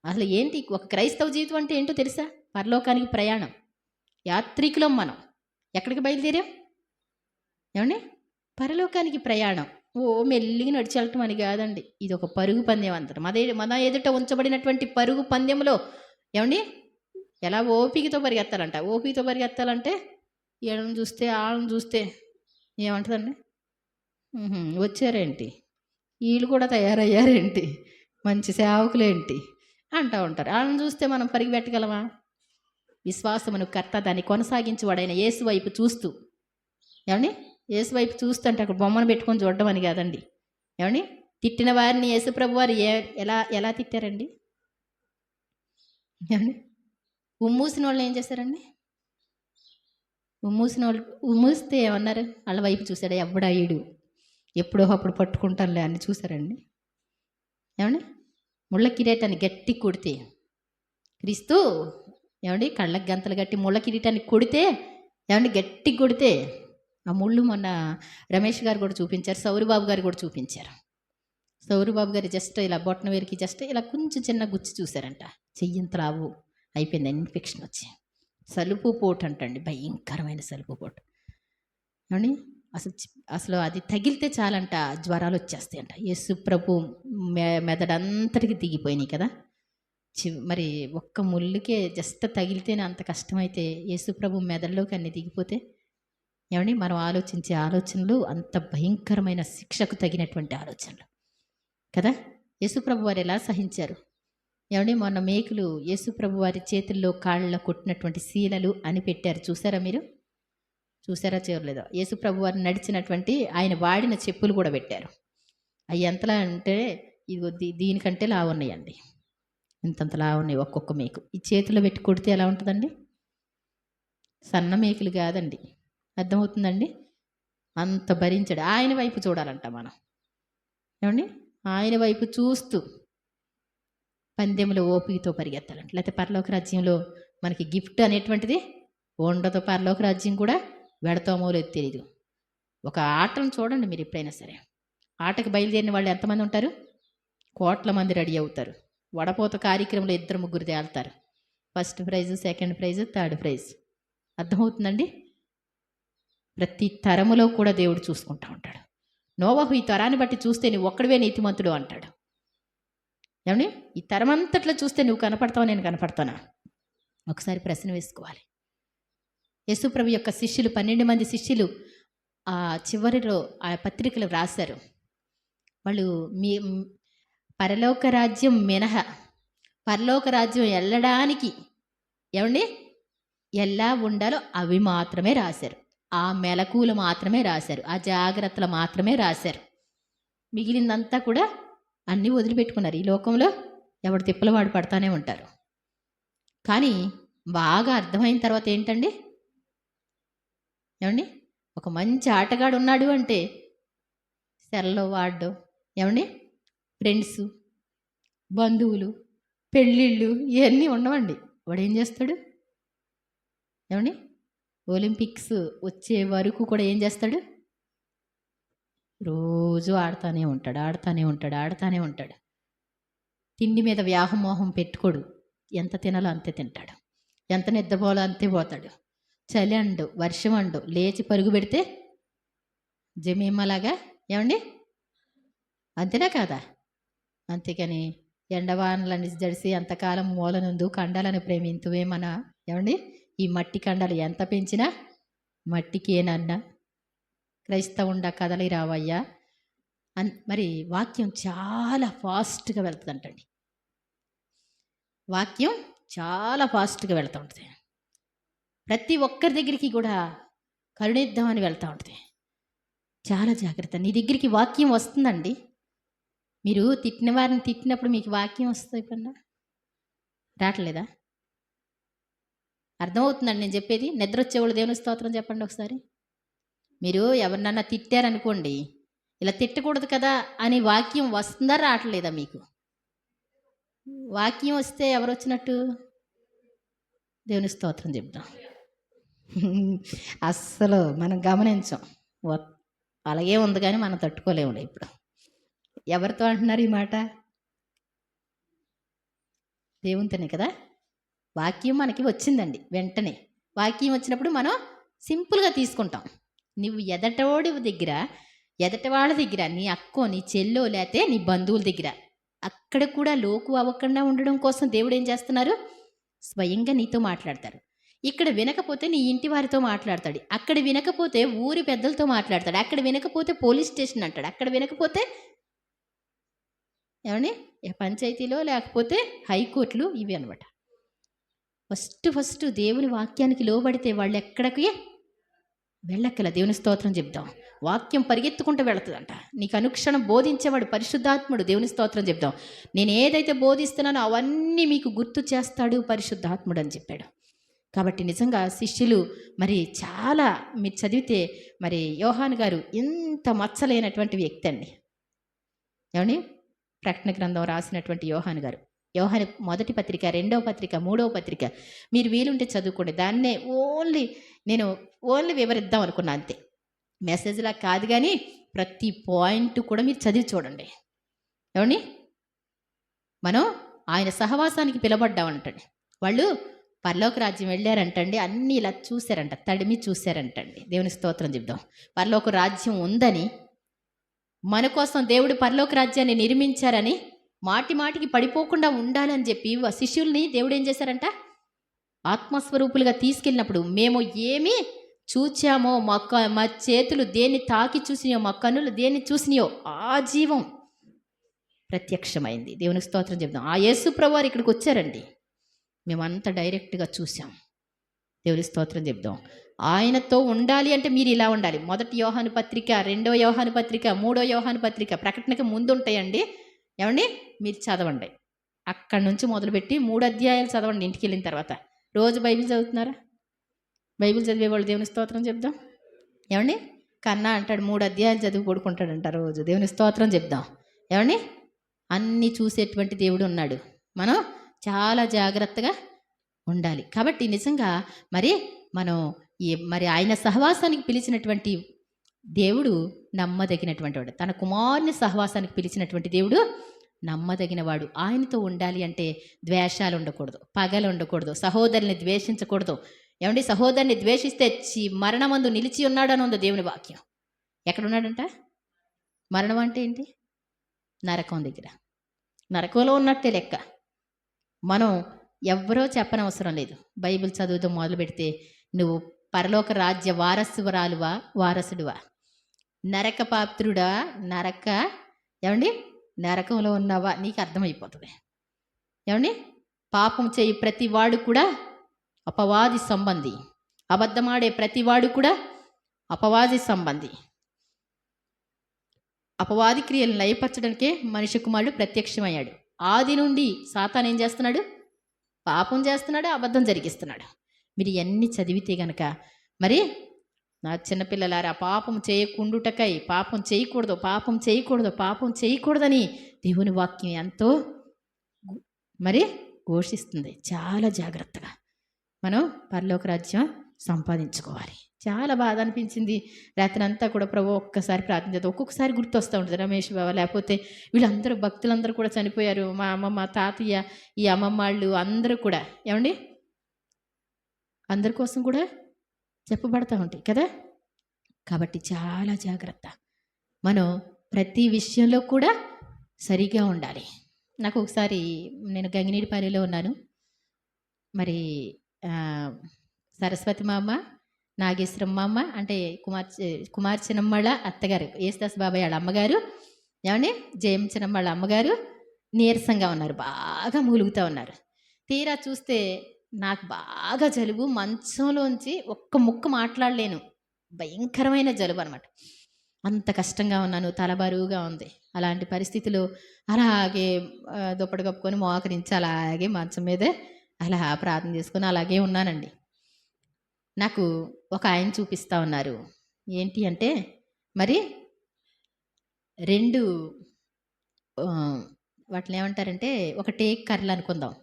అసలు ఏంటి ఒక క్రైస్తవ జీవితం అంటే ఏంటో తెలుసా? పరలోకానికి ప్రయాణం, యాత్రికులం మనం. ఎక్కడికి బయలుదేరాం? ఏమండి పరలోకానికి ప్రయాణం. మెల్లిగా నడిచి వెళ్ళటం అని కాదండి, ఇది ఒక పరుగు పందెం అంటారు. మన ఎదుట ఉంచబడినటువంటి పరుగు పందెంలో ఏమండి ఎలా ఓపికతో పరిగెత్తాలంట. ఓపికతో పరిగెత్తాలంటే వీళ్ళని చూస్తే వాళ్ళని చూస్తే ఏమంటుందండి, వచ్చారేంటి, వీళ్ళు కూడా తయారయ్యారేంటి, మంచి సేవకులేంటి అంటూ ఉంటారు. వాళ్ళని చూస్తే మనం పరిగెట్టగలమా? విశ్వాసమును కర్త దాన్ని కొనసాగించేవాడైన యేసు వైపు చూస్తూ, ఏమండి యేసు వైపు చూస్తుంటే అక్కడ బొమ్మను పెట్టుకొని చూడడం అని కాదండి. ఏమండి తిట్టిన వారిని యేసుప్రభు వారు ఎలా తిట్టారండి? ఏమండి ఉమ్మూసిన వాళ్ళని ఏం చేశారండి? మూసిన వాళ్ళు మూస్తే ఏమన్నారు? వాళ్ళ వైపు చూసాడు, ఎవడా ఈడు, ఎప్పుడో అప్పుడు పట్టుకుంటానులే అని చూసారండి. ఏమండి? ముళ్ళ కిరీటాన్ని గట్టి కొడితే క్రీస్తు, ఏమండి, కళ్ళకి గంతలు గట్టి ముళ్ళ కిరీటాన్ని కొడితే, ఏమండి, గట్టి కొడితే ఆ ముళ్ళు మొన్న రమేష్ గారు కూడా చూపించారు, సౌరిబాబు గారు కూడా చూపించారు. సౌరిబాబు గారు జస్ట్ ఇలా బొట్టన వేరికి జస్ట్ ఇలా కొంచెం చిన్న గుచ్చి చూసారంట, చెయ్యింత లావు అయిపోయింది, ఇన్ఫెక్షన్ వచ్చి. సలుపు పోటు అంటండి, భయంకరమైన సలుపు పోటు. ఏమండి, అసలు అది తగిలితే చాలంట జ్వరాలు వచ్చేస్తాయంట. యేసు ప్రభు మెదడంతటికి దిగిపోయినాయి కదా. మరి ఒక్క ముళ్ళుకే జస్ట్ తగిలితేనే అంత కష్టమైతే యేసు ప్రభు మెదడులోకి అన్ని దిగిపోతే, ఏమండి, మనం ఆలోచించే ఆలోచనలు అంత భయంకరమైన శిక్షకు తగినటువంటి ఆలోచనలు కదా. యేసు ప్రభు వారు ఎలా సహించారు? ఏమండి, మొన్న మేకులు యేసు ప్రభు వారి చేతుల్లో కాళ్ళలో కొట్టినటువంటి శీలలు అని పెట్టారు, చూసారా మీరు? చూసారా చేయలేదో? యేసు ప్రభు వారు నడిచినటువంటి ఆయన వాడిన చెప్పులు కూడా పెట్టారు. అవి ఎంతలా అంటే ఇదిగో దీనికంటే లావు ఉన్నాయండి, ఇంతంత లావు ఉన్నాయి ఒక్కొక్క మేకు. ఈ చేతిలో పెట్టి కొడితే ఎలా ఉంటుందండి? సన్న మేకులు కాదండి, అర్థమవుతుందండి? అంత భరించాడు. ఆయన వైపు చూడాలంట మనం, ఏమండి, ఆయన వైపు చూస్తూ పందెంలో ఓపికతో పరిగెత్తాలంట. లేకపోతే పరలోక రాజ్యంలో మనకి గిఫ్ట్ అనేటువంటిది ఉండదు. పరలోక రాజ్యం కూడా వెడతామో లేదు తెలియదు. ఒక ఆటను చూడండి మీరు ఎప్పుడైనా సరే, ఆటకు బయలుదేరిన వాళ్ళు ఎంతమంది ఉంటారు? కోట్ల మంది రెడీ అవుతారు. వడపోత కార్యక్రమంలో 2-3 తేలుతారు. First prize, second prize, third prize. అర్థమవుతుందండి? ప్రతి తరములో కూడా దేవుడు చూసుకుంటూ ఉంటాడు. నోవహు ఈ తరాన్ని బట్టి చూస్తే నువ్వు ఒక్కడివే నీతిమంతుడు అంటాడు. ఏమండి, ఈ తరమంతట్లో చూస్తే నువ్వు కనపడతావు, నేను కనపడతానా? ఒకసారి ప్రశ్న వేసుకోవాలి. యేసుప్రభు యొక్క శిష్యులు 12 మంది శిష్యులు ఆ చివరిలో ఆ పత్రికలు రాశారు. వాళ్ళు మీ పరలోక రాజ్యం మినహా పరలోక రాజ్యం వెళ్ళడానికి ఏమండి ఎలా ఉండాలో అవి మాత్రమే రాశారు. ఆ మెలకువలు మాత్రమే రాశారు, ఆ జాగ్రత్తలు మాత్రమే రాశారు. మిగిలిందంతా కూడా అన్నీ వదిలిపెట్టుకున్నారు. ఈ లోకంలో ఎవడు తిప్పలు వాడు పడతానే ఉంటారు. కానీ బాగా అర్థమైన తర్వాత ఏంటండి, ఏమండి, ఒక మంచి ఆటగాడు ఉన్నాడు అంటే సెల్లో వాడు, ఏమండి, ఫ్రెండ్స్, బంధువులు, పెళ్ళిళ్ళు ఇవన్నీ ఉండవండి. వాడు ఏం చేస్తాడు? ఏమండి, ఒలింపిక్స్ వచ్చే వరకు కూడా ఏం చేస్తాడు? రోజు ఆడుతూనే ఉంటాడు. తిండి మీద వ్యామోహం పెట్టుకోడు. ఎంత తినాలో అంతే తింటాడు, ఎంత నిద్రపోవాలో అంతే పోతాడు. చలి అండు, వర్షం అండు, లేచి పరుగు పెడితే జమీమ్మలాగా, ఏమండి, అంతేనా కాదా? అంతేకాని ఎండవానలని జడిసి అంతకాలం మూలనుందు కండాలను ప్రేమింతువేమన్నా, ఏమండి, ఈ మట్టి కండాలు ఎంత పెంచినా మట్టికేనన్నా క్రైస్తవుండా కదలి రావయ్యా మరి వాక్యం చాలా ఫాస్ట్గా వెళ్తుందంటండి. వాక్యం చాలా ఫాస్ట్గా వెళ్తూ ఉంటుంది. ప్రతి ఒక్కరి దగ్గరికి కూడా కరుణిద్దామని వెళ్తూ ఉంటుంది. చాలా జాగ్రత్త. నీ దగ్గరికి వాక్యం వస్తుందండి. మీరు తిట్టిన వారిని తిట్టినప్పుడు మీకు వాక్యం వస్తుంది ఎప్పుడన్నా? రావట్లేదా? అర్థమవుతుందండి నేను చెప్పేది? నిద్ర వచ్చేవాళ్ళు దేవుని స్తోత్రం చెప్పండి ఒకసారి. మీరు ఎవరినన్నా తిట్టారనుకోండి, ఇలా తిట్టకూడదు కదా అని వాక్యం వస్తుందా రావట్లేదా మీకు? వాక్యం వస్తే ఎవరు వచ్చినట్టు? దేవుని స్తోత్రం చెప్దాం. అస్సలు మనం గమనించాం, అలాగే ఉంది కానీ మనం తట్టుకోలేములే. ఇప్పుడు ఎవరితో అంటున్నారు ఈ మాట? దేవునితోనే కదా. వాక్యం మనకి వచ్చిందండి. వెంటనే వాక్యం వచ్చినప్పుడు మనం సింపుల్గా తీసుకుంటాం. నువ్వు ఎదటి వాళ్ళ దగ్గర, నీ అక్కో, నీ చెల్లో, లేతే నీ బంధువుల దగ్గర, అక్కడ కూడా లోకు అవ్వకుండా ఉండడం కోసం దేవుడు ఏం చేస్తున్నారు? స్వయంగా నీతో మాట్లాడతారు. ఇక్కడ వినకపోతే నీ ఇంటి వారితో మాట్లాడతాడు, అక్కడ వినకపోతే ఊరి పెద్దలతో మాట్లాడతాడు, అక్కడ వినకపోతే పోలీస్ స్టేషన్ అంటాడు, అక్కడ వినకపోతే ఏమండి పంచాయతీలో, లేకపోతే హైకోర్టులు, ఇవి అనమాట. ఫస్ట్ దేవుని వాక్యానికి లోబడితే వాళ్ళు ఎక్కడికి వెళ్ళక్కల. దేవుని స్తోత్రం చెప్దాం. వాక్యం పరిగెత్తుకుంటూ వెళుతుందంట. నీకు అనుక్షణం బోధించేవాడు పరిశుద్ధాత్ముడు. దేవుని స్తోత్రం చెప్దాం. నేను ఏదైతే బోధిస్తున్నానో అవన్నీ మీకు గుర్తు చేస్తాడు పరిశుద్ధాత్ముడు అని చెప్పాడు. కాబట్టి నిజంగా శిష్యులు మరి చాలా మీరు చదివితే మరి యోహాను గారు ఎంత మచ్చలేనటువంటి వ్యక్తి అండి. ఏమండి? ప్రకటన గ్రంథం రాసినటువంటి యోహాను గారు. యోహాను మొదటి పత్రిక, రెండవ పత్రిక, మూడవ పత్రిక మీరు వీలుంటే చదువుకోండి. దాన్నే నేను ఓన్లీ వివరిద్దాం అనుకున్నా అంతే. మెసేజ్లా కాదు కానీ ప్రతి పాయింట్ కూడా మీరు చదివి చూడండి. ఏమండి? మనం ఆయన సహవాసానికి పిలబడ్డామంటండి. వాళ్ళు పరలోక రాజ్యం వెళ్ళారంటండి, అన్నీ ఇలా చూశారంట, తడిమి చూశారంటండి. దేవుని స్తోత్రం చెప్దాం. పరలోక రాజ్యం ఉందని, మన కోసం దేవుడు పరలోక రాజ్యాన్ని నిర్మించారని, మాటి మాటికి పడిపోకుండా ఉండాలని చెప్పి శిష్యుల్ని దేవుడు ఏం చేశారంట, ఆత్మస్వరూపులుగా తీసుకెళ్ళినప్పుడు మేము ఏమి చూచామో, మా చేతులు దేన్ని తాకి చూసినాయో, మా కన్నులు దేన్ని చూసినాయో ఆ జీవం ప్రత్యక్షమైంది. దేవునికి స్తోత్రం చెప్దాం. ఆ యేసు ప్రభువారు ఇక్కడికి వచ్చారండి, మేమంతా డైరెక్ట్గా చూసాం. దేవునికి స్తోత్రం చెప్దాం. ఆయనతో ఉండాలి అంటే మీరు ఇలా ఉండాలి. మొదటి యోహాను పత్రిక, రెండవ యోహాను పత్రిక, మూడో యోహాను పత్రిక ప్రకటనకు ముందు ఉంటాయండి. ఏమండి? మీరు చదవండి. అక్కడి నుంచి మొదలుపెట్టి 3 అధ్యాయాలు చదవండి ఇంటికి వెళ్ళిన తర్వాత. రోజు బైబిల్ చదువుతున్నారా? బైబిల్ చదివేవాళ్ళు దేవుని స్తోత్రం చెప్దాం. ఏమండి? కన్నా అంటాడు 3 అధ్యాయాలు చదివి పడుకుంటాడంట రోజు. దేవుని స్తోత్రం చెప్దాం. ఏమండి? అన్నీ చూసేటువంటి దేవుడు ఉన్నాడు. మనం చాలా జాగ్రత్తగా ఉండాలి. కాబట్టి నిజంగా మనం మరి ఆయన సహవాసానికి పిలిచినటువంటి దేవుడు నమ్మదగినటువంటి వాడు. తన కుమారుని సహవాసానికి పిలిచినటువంటి దేవుడు నమ్మదగినవాడు. ఆయనతో ఉండాలి అంటే ద్వేషాలు ఉండకూడదు, పగలు ఉండకూడదు, సహోదరుని ద్వేషించకూడదు. ఏమండి? సహోదరుని ద్వేషిస్తే మరణమందు నిలిచి ఉన్నాడు అని ఉంది దేవుని వాక్యం. ఎక్కడున్నాడంట? మరణం అంటే ఏంటి? నరకం దగ్గర. నరకంలో ఉన్నట్టే లెక్క. మనం ఎవ్వరో చెప్పనవసరం లేదు. బైబిల్ చదువుతూ మొదలు పెడితే నువ్వు పరలోక రాజ్య వారసుడువా, నరక పాత్రుడా, ఏమండి నరకంలో ఉన్నావా నీకు అర్థమైపోతుంది. ఏమండి? పాపం చేయి ప్రతివాడు కూడా అపవాది సంబంధి, అబద్ధమాడే ప్రతివాడు కూడా అపవాది సంబంధి. అపవాది క్రియలను లయపరచడానికే మనిషి కుమారుడు ప్రత్యక్షమయ్యాడు. ఆది నుండి సాతాను ఏం చేస్తున్నాడు? పాపం చేస్తున్నాడు, అబద్ధం జరిగిస్తున్నాడు. మీరు ఇవన్నీ చదివితే గనక నా చిన్నపిల్లలారా, పాపం చేయకుండుటకై పాపం చేయకూడదని దేవుని వాక్యం ఎంతో ఘోషిస్తుంది. చాలా జాగ్రత్తగా మనం పరలోక రాజ్యం సంపాదించుకోవాలి. చాలా బాధ అనిపించింది రాత్రి అంతా కూడా. ప్రభు ఒక్కసారి ప్రార్థించదు. ఒక్కొక్కసారి గుర్తొస్తూ ఉంటుంది రమేష్ బాబా, లేకపోతే వీళ్ళందరూ భక్తులందరూ కూడా చనిపోయారు. మా అమ్మమ్మ, తాతయ్య, ఈ అమ్మమ్మ వాళ్ళు అందరూ కూడా. ఏమండి? అందరి కోసం కూడా చెప్పబడతా ఉంటాయి కదా. కాబట్టి చాలా జాగ్రత్త. మనం ప్రతి విషయంలో కూడా సరిగా ఉండాలి. నాకు ఒకసారి నేను గంగినీడిపాలెంలో ఉన్నాను. సరస్వతి మామ, నాగేశ్వరం మామ అంటే కుమార్ చిన్నమ్మళ్ళ అత్తగారు, యేసుదాస్ బాబాయ్ వాళ్ళ అమ్మగారు, ఏమండి జయం చిన్నమ్మళ్ళ అమ్మగారు నీరసంగా ఉన్నారు, బాగా మూలుగుతూ ఉన్నారు. తీరా చూస్తే నాకు బాగా జలుబు, మంచంలోంచి ఒక్క ముక్క మాట్లాడలేను, భయంకరమైన జలుబు అనమాట. అంత కష్టంగా ఉన్నాను, తల బరువుగా ఉంది. అలాంటి పరిస్థితిలో అలాగే దుప్పటి కప్పుకొని మోకరించి అలాగే మంచం మీదే అలా ప్రార్థన చేసుకొని అలాగే ఉన్నానండి. నాకు ఒక ఆయన చూపిస్తూ ఉన్నారు. ఏంటి అంటే 2 వాటిని ఏమంటారంటే ఒక టేక్ కర్రలు అనుకుందాం.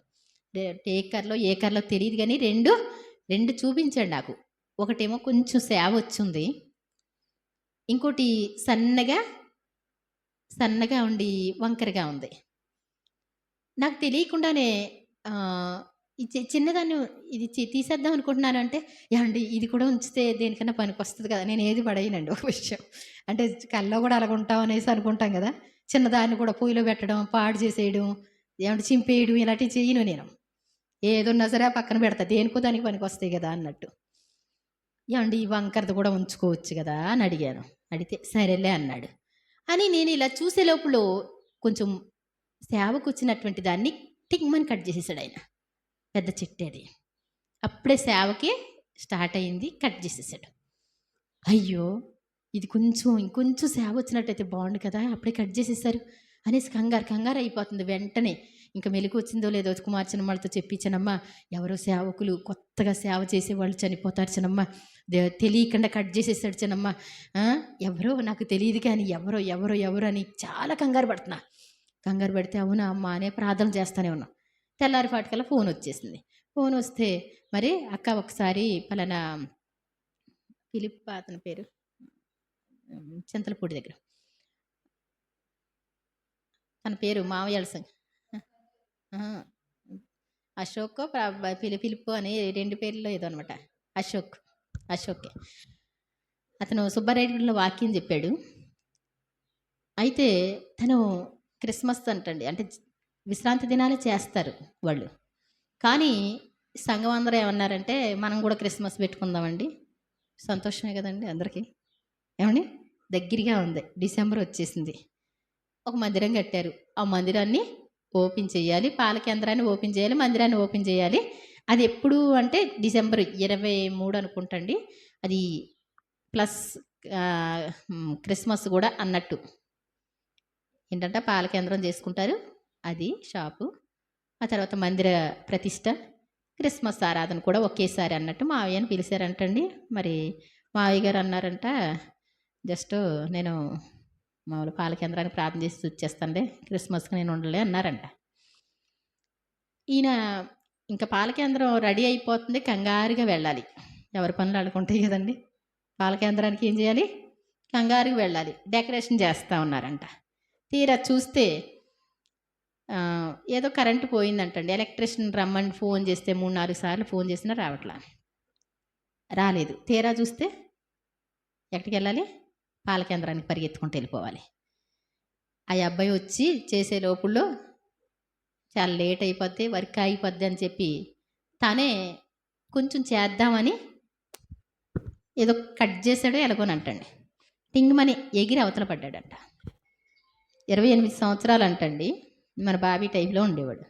టేక్ కర్రలో ఏ కర్రలో తెలియదు కానీ 2 చూపించాడు నాకు. ఒకటేమో కొంచెం సేవ వచ్చింది, ఇంకోటి సన్నగా ఉండి వంకరగా ఉంది. నాకు తెలియకుండానే చిన్నదాన్ని ఇది తీసేద్దాం అనుకుంటున్నాను. అంటే ఏమండి ఇది కూడా ఉంచితే దేనికన్నా పనికి వస్తుంది కదా, నేను ఏది పడేయనండి. ఒక విషయం అంటే కల్లో కూడా అలాగ ఉంటాం అనేసి అనుకుంటాం కదా. చిన్నదాన్ని కూడా పొయ్యిలో పెట్టడం, పాడు చేసేయడం, ఏమంటే చింపేయడం ఇలాంటివి చేయను నేను. ఏదున్నా సరే పక్కన పెడతా, దేనికో దానికి పనికి వస్తాయి కదా అన్నట్టు. ఏమండి ఈ వంకరది కూడా ఉంచుకోవచ్చు కదా అని అడిగాను. అడిగితే సరేలే అన్నాడు. అని నేను ఇలా చూసే లోపల కొంచెం సేవకు వచ్చినటువంటి దాన్ని టింగ్మని కట్ చేసేసాడు ఆయన. పెద్ద చెట్టు అది. అప్పుడే సేవకి స్టార్ట్ అయింది, కట్ చేసేసాడు. అయ్యో ఇది ఇంకొంచెం సేవ వచ్చినట్టయితే బాగుండు కదా, అప్పుడే కట్ చేసేసారు అనేసి కంగారు అయిపోతుంది. వెంటనే ఇంకా మెలకు వచ్చిందో లేదో కుమార్చనమ్మలతో చెప్పించానమ్మా, ఎవరో సేవకులు కొత్త కొత్తగా సేవ చేసేవాళ్ళు చనిపోతారు చిన్నమ్మ, తెలియకుండా కట్ చేసేసాడు చిన్నమ్మ, ఎవరో నాకు తెలియదు కానీ ఎవరో ఎవరో ఎవరు అని చాలా కంగారు పడుతున్నా. కంగారు పడితే అవునా అమ్మ అనే ప్రార్థన చేస్తూనే ఉన్నాం. తెల్లారిపాటికల్లా ఫోన్ వచ్చేసింది. ఫోన్ వస్తే మరి అక్క ఒకసారి పలానా ఫిలిప్ అతని పేరు చింతలపూడి దగ్గర, తన పేరు మావయ్యాళ్ళ అశోక్ ఫిలిప్ అని 2 పేర్లలో ఏదో అనమాట. అశోకే అతను సుబ్బారెడ్డిలో వాక్యం చెప్పాడు. అయితే తను క్రిస్మస్ అంటండి, అంటే విశ్రాంతి దినాలే చేస్తారు వాళ్ళు. కానీ సంఘం అందరూ ఏమన్నారంటే మనం కూడా క్రిస్మస్ పెట్టుకుందామండి. సంతోషమే కదండి అందరికీ. ఏమండి, దగ్గరగా ఉంది, డిసెంబర్ వచ్చేసింది. ఒక మందిరం కట్టారు. ఆ మందిరాన్ని ఓపెన్ చేయాలి, పాల కేంద్రాన్ని ఓపెన్ చేయాలి, మందిరాన్ని ఓపెన్ చేయాలి. అది ఎప్పుడు అంటే డిసెంబర్ 23 అనుకుంటండి. అది ప్లస్ క్రిస్మస్ కూడా అన్నట్టు. ఏంటంటే పాల కేంద్రం చేసుకుంటారు, అది షాపు. ఆ తర్వాత మందిర ప్రతిష్ట, క్రిస్మస్ ఆరాధన కూడా ఒకేసారి అన్నట్టు మావయ్యని పిలిచారంటండి. మరి మావయ్య గారు అన్నారంట, జస్ట్ నేను మామూలు పాల కేంద్రానికి ప్రార్థన చేసి వచ్చేస్తానులే, క్రిస్మస్కి నేను ఉండలే అన్నారంట. ఈయన ఇంకా పాల కేంద్రం రెడీ అయిపోతుంది, కంగారుగా వెళ్ళాలి. ఎవరి పనులు ఆడుకుంటాయి కదండి. పాల కేంద్రానికి ఏం చేయాలి, కంగారుగా వెళ్ళాలి. డెకరేషన్ చేస్తూ ఉన్నారంట. తీరా చూస్తే ఏదో కరెంటు పోయిందంటండి. ఎలక్ట్రీషియన్ రమ్మని ఫోన్ చేస్తే 3-4 సార్లు ఫోన్ చేసినా రాలేదు. తీరా చూస్తే ఎక్కడికి వెళ్ళాలి, పాల కేంద్రానికి పరిగెత్తుకుంటూ వెళ్ళిపోవాలి. ఆ అబ్బాయి వచ్చి చేసే లోపుల్లో చాలా లేట్ అయిపోద్ది, వర్క్ అయిపోద్ది అని చెప్పి తనే కొంచెం చేద్దామని ఏదో కట్ చేశాడో ఎలాగోనంటండి. టింగ్మని ఎగిరి అవతల పడ్డాడంట. 28 సంవత్సరాలు అంటండి. మన బాబీ టైప్లో ఉండేవాడు.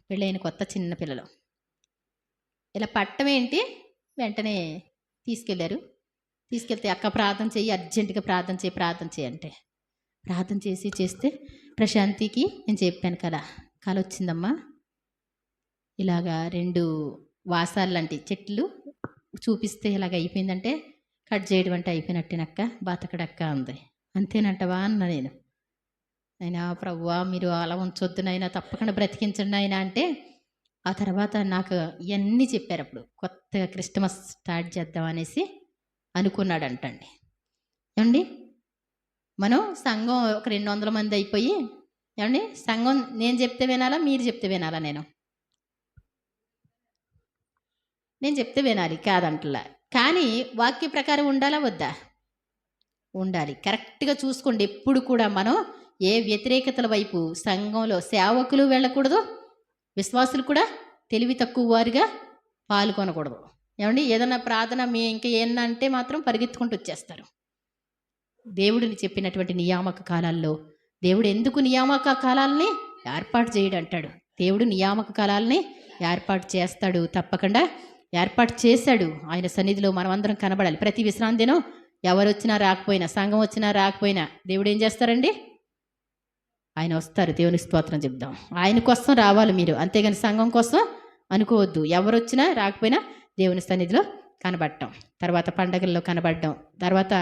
పెళ్ళైన కొత్త చిన్న పిల్లలు. ఇలా పట్టం ఏంటి, వెంటనే తీసుకెళ్తే అక్క ప్రార్థన చెయ్యి, అర్జెంటుగా ప్రార్థన చేయి అంటే ప్రార్థన చేస్తే ప్రశాంతికి నేను చెప్పాను కదా, కల వచ్చిందమ్మా, ఇలాగా 2 వాసాలు లాంటి చెట్లు చూపిస్తే ఇలాగ అయిపోయిందంటే కట్ చేయడం అంటే అయిపోయినట్టేనక్క, బతకడక్క అంది. అంతేనంటవా అన్న నేను. అయినా ప్రభువా మీరు అలా ఉంచొద్దు నాయనా, తప్పకుండా బ్రతికించండి ఆయన అంటే, ఆ తర్వాత నాకు ఇవన్నీ చెప్పారు. అప్పుడు కొత్తగా క్రిస్మస్ స్టార్ట్ చేద్దాం అనేసి అనుకున్నాడంటండి. ఏమండి, మనం సంఘం ఒక 200 మంది అయిపోయి, ఏమండి సంఘం నేను చెప్తే వినాలా, మీరు చెప్తే వినాలా? నేను చెప్తే వినాలి కాదంటలా, కానీ వాక్య ప్రకారం ఉండాలా వద్దా? ఉండాలి. కరెక్ట్గా చూసుకోండి. ఎప్పుడు కూడా మనం ఏ వ్యతిరేకతల వైపు సంఘంలో సేవకులు వెళ్ళకూడదు, విశ్వాసులు కూడా తెలివి తక్కువ వారిగా పాల్గొనకూడదు. ఏమండి, ఏదన్నా ప్రార్థన ఇంకా ఏమన్నా అంటే మాత్రం పరిగెత్తుకుంటూ వచ్చేస్తారు. దేవుడిని చెప్పినటువంటి నియామక కాలాల్లో దేవుడు ఎందుకు నియామక కాలాలని ఏర్పాటు చేయడు అంటాడు. దేవుడు నియామక కాలాలని ఏర్పాటు చేస్తాడు, తప్పకుండా ఏర్పాటు చేశాడు. ఆయన సన్నిధిలో మనం అందరం కనబడాలి. ప్రతి విశ్రాంతి దినం ఎవరు వచ్చినా రాకపోయినా, సంఘం వచ్చినా రాకపోయినా దేవుడు ఏం చేస్తారండి, ఆయన వస్తారు. దేవుని స్తోత్రం చెప్దాం. ఆయన కోసం రావాలి మీరు, అంతేగాని సంఘం కోసం అనుకోవద్దు. ఎవరు వచ్చినా రాకపోయినా దేవుని సన్నిధిలో కనబడటం, తర్వాత పండగల్లో కనబడటం, తర్వాత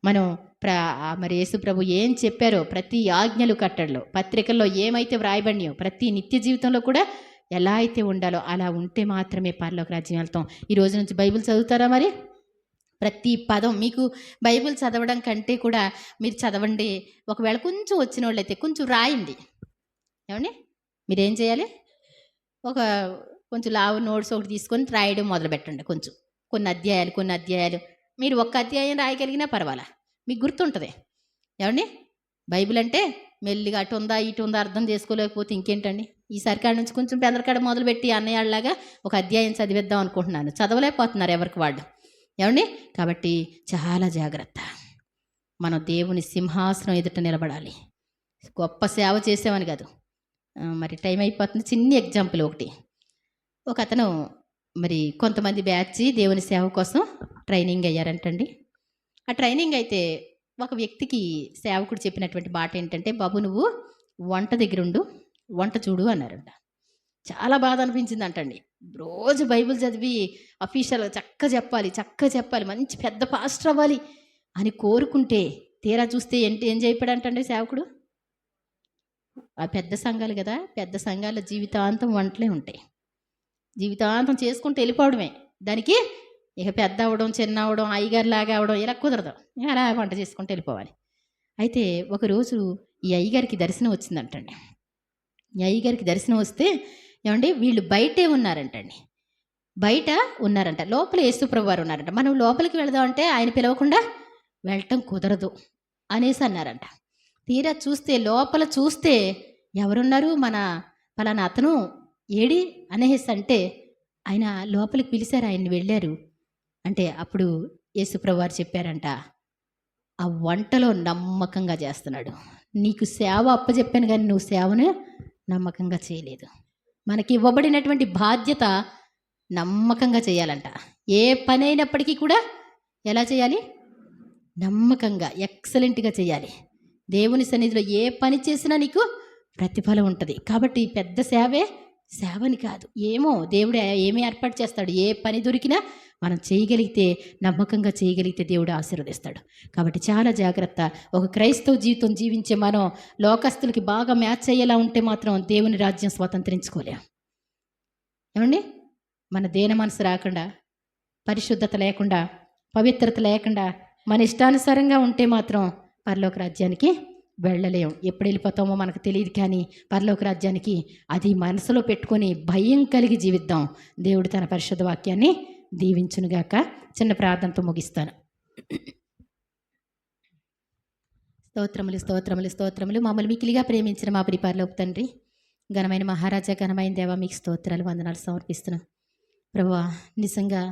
మనం మరి యేసు ప్రభు ఏం చెప్పారో ప్రతి ఆజ్ఞలు కట్టడలో, పత్రికల్లో ఏమైతే వ్రాయబడినాయో ప్రతి నిత్య జీవితంలో కూడా ఎలా అయితే ఉండాలో అలా ఉంటే మాత్రమే పరలోక రాజ్యం వెళ్తాం. ఈ రోజు నుంచి బైబిల్ చదువుతారా? మరి ప్రతి పదం మీకు బైబిల్ చదవడం కంటే కూడా మీరు చదవండి. ఒకవేళ కొంచెం వచ్చిన వాళ్ళైతే కొంచెం రాయండి. ఏమండి, మీరేం చేయాలి, కొంచెం లావు నోట్స్ ఒకటి తీసుకొని రాయడం మొదలు పెట్టండి. కొన్ని అధ్యాయాలు మీరు ఒక్క అధ్యాయం రాయగలిగినా పర్వాలా, మీకు గుర్తుంటుంది. ఏమండి, బైబిల్ అంటే మెల్లిగా అటు ఉందా ఇటు ఉందా అర్థం చేసుకోలేకపోతే ఇంకేంటండి. ఈసారి కాడ నుంచి కొంచెం పెందరకాడ మొదలుపెట్టి అన్నయ్యలాగా ఒక అధ్యాయం చదివేద్దాం అనుకుంటున్నాను. చదవలేకపోతున్నారు ఎవరికి వాళ్ళు. ఏమండి, కాబట్టి చాలా జాగ్రత్త. మనం దేవుని సింహాసనం ఎదుట నిలబడాలి. గొప్ప సేవ చేసామని కాదు. మరి టైం అయిపోతుంది. చిన్న ఎగ్జాంపుల్ ఒక అతను మరి కొంతమంది బ్యాచ్ దేవుని సేవ కోసం ట్రైనింగ్ అయ్యారంటండి. ఆ ట్రైనింగ్ అయితే ఒక వ్యక్తికి సేవకుడు చెప్పినటువంటి మాట ఏంటంటే, బాబు నువ్వు వంట దగ్గర ఉండు, వంట చూడు అన్నారంట. చాలా బాధ అనిపించింది అంటండి. రోజు బైబిల్ చదివి అఫీషియల్‌గా చక్కగా చెప్పాలి, మంచి పెద్ద పాస్టర్ అవ్వాలి అని కోరుకుంటే, తీరా చూస్తే ఏం చెప్పాడంటండి సేవకుడు? ఆ పెద్ద సంఘాలు గదా! పెద్ద సంఘాల్లో జీవితాంతం వంటలే ఉంటాయి. జీవితాంతం చేసుకుంటూ వెళ్ళిపోవడమే. దానికి ఇక పెద్ద అవ్వడం, చిన్న అవ్వడం, అయ్యగారిలాగా అవ్వడం ఇలా కుదరదు. ఇక అలా వంట చేసుకుంటూ వెళ్ళిపోవాలి. అయితే ఒకరోజు ఈ అయ్యగారికి దర్శనం వచ్చిందంటండి. ఈ అయ్యగారికి దర్శనం వస్తే ఏవండి వీళ్ళు బయటే ఉన్నారంటండి. బయట ఉన్నారంట. లోపల యేసుప్రభు వారు ఉన్నారంట. మనం లోపలికి వెళదాం అంటే ఆయన పిలవకుండా వెళ్ళటం కుదరదు అనేసి అన్నారంట. తీరా చూస్తే లోపల చూస్తే ఎవరున్నారు? మన పలానా అతను ఏడి అనేసి అంటే ఆయన లోపలికి పిలిచారు, ఆయన్ని వెళ్ళారు. అంటే అప్పుడు యేసుప్రభు వారు చెప్పారంట, ఆ వంటలో నమ్మకంగా చేస్తున్నాడు. నీకు సేవ అప్పచెప్పాను కానీ నువ్వు సేవను నమ్మకంగా చేయలేదు. మనకి ఇవ్వబడినటువంటి బాధ్యత నమ్మకంగా చేయాలంట. ఏ పని అయినప్పటికీ కూడా ఎలా చేయాలి? నమ్మకంగా, ఎక్సలెంట్గా చేయాలి. దేవుని సన్నిధిలో ఏ పని చేసినా నీకు ప్రతిఫలం ఉంటుంది. కాబట్టి పెద్ద సేవని కాదు, ఏమో దేవుడు ఏమి ఏర్పాటు చేస్తాడు. ఏ పని దొరికినా మనం చేయగలిగితే, నమ్మకంగా చేయగలిగితే దేవుడు ఆశీర్వదిస్తాడు. కాబట్టి చాలా జాగ్రత్త. ఒక క్రైస్తవ జీవితం జీవించే మనం లోకస్తులకి బాగా మ్యాచ్ అయ్యేలా ఉంటే మాత్రం దేవుని రాజ్యం స్వతంత్రించుకోలేం. ఏమండి? మన దేన మనసు రాకుండా, పరిశుద్ధత లేకుండా, పవిత్రత లేకుండా, మన ఇష్టానుసారంగా ఉంటే మాత్రం పరలోక రాజ్యానికి వెళ్ళలేం. ఎప్పుడు వెళ్ళిపోతామో మనకు తెలియదు, కానీ పరలోక రాజ్యానికి అది మనసులో పెట్టుకొని భయం కలిగి జీవిద్దాం. దేవుడు తన పరిశుద్ధ వాక్యాన్ని దీవించునుగాక. చిన్న ప్రార్థనతో ముగిస్తాను. స్తోత్రములు స్తోత్రములు స్తోత్రములు. మమ్మల్ని మికిలిగా ప్రేమించిన మా పరలోక తండ్రి, ఘనమైన మహారాజా, ఘనమైన దేవ, మీకు స్తోత్రాలు, వందనాలు సమర్పిస్తున్నాం. ప్రభువా, నిజంగా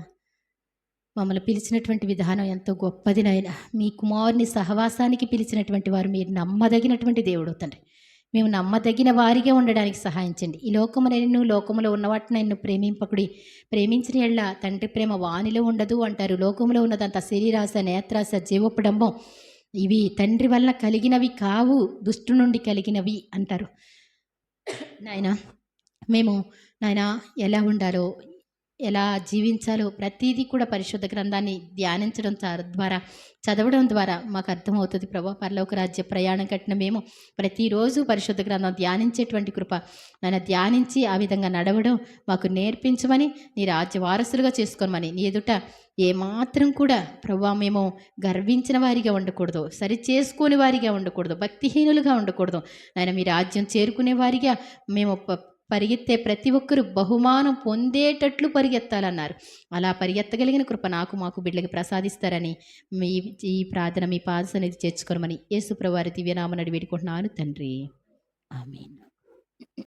మమ్మల్ని పిలిచినటువంటి విధానం ఎంతో గొప్పది నాయన. మీ కుమారుని సహవాసానికి పిలిచినటువంటి వారు మీరు నమ్మదగినటువంటి దేవుడు తండ్రి. మేము నమ్మదగిన వారిగా ఉండడానికి సహాయించండి. ఈ లోకములో ఉన్న వాటిని నిన్ను ప్రేమించిన ఎళ్ళ తండ్రి ప్రేమ వానిలో ఉండదు అంటారు. లోకంలో ఉన్నదంతా శరీరాశ, నేత్రాశ, జీవపుడంబం, ఇవి తండ్రి వలన కలిగినవి కావు, దుష్టు నుండి కలిగినవి అంటారు. నాయన, మేము నాయన ఎలా ఉండాలో, ఎలా జీవించాలో ప్రతిదీ కూడా పరిశుద్ధ గ్రంథాన్ని ధ్యానించడం ద్వారా, చదవడం ద్వారా మాకు అర్థమవుతుంది ప్రభా. పరలోక రాజ్య ప్రయాణం కట్టిన మేము ప్రతిరోజు పరిశుద్ధ గ్రంథం ధ్యానించేటువంటి కృప నన్ను ధ్యానించి ఆ విధంగా నడవడం మాకు నేర్పించమని, నీ రాజ్య వారసులుగా చేసుకోమని, నీ ఎదుట ఏమాత్రం కూడా ప్రభా మేము గర్వించిన వారిగా ఉండకూడదు, సరి చేసుకునే వారిగా ఉండకూడదు, భక్తిహీనులుగా ఉండకూడదు. నాయన, మీ రాజ్యం చేరుకునే వారిగా మేము పరిగెత్తే ప్రతి ఒక్కరూ బహుమానం పొందేటట్లు పరిగెత్తాలన్నారు. అలా పరిగెత్తగలిగిన కృప మాకు బిడ్డలకి ప్రసాదిస్తారని ఈ ప్రార్థన మీ పాద సన్నిధి చేర్చుకోమని యేసు ప్రభువారి దివ్యనామమున వేడుకుంటున్నాను తండ్రి. ఆమేన్.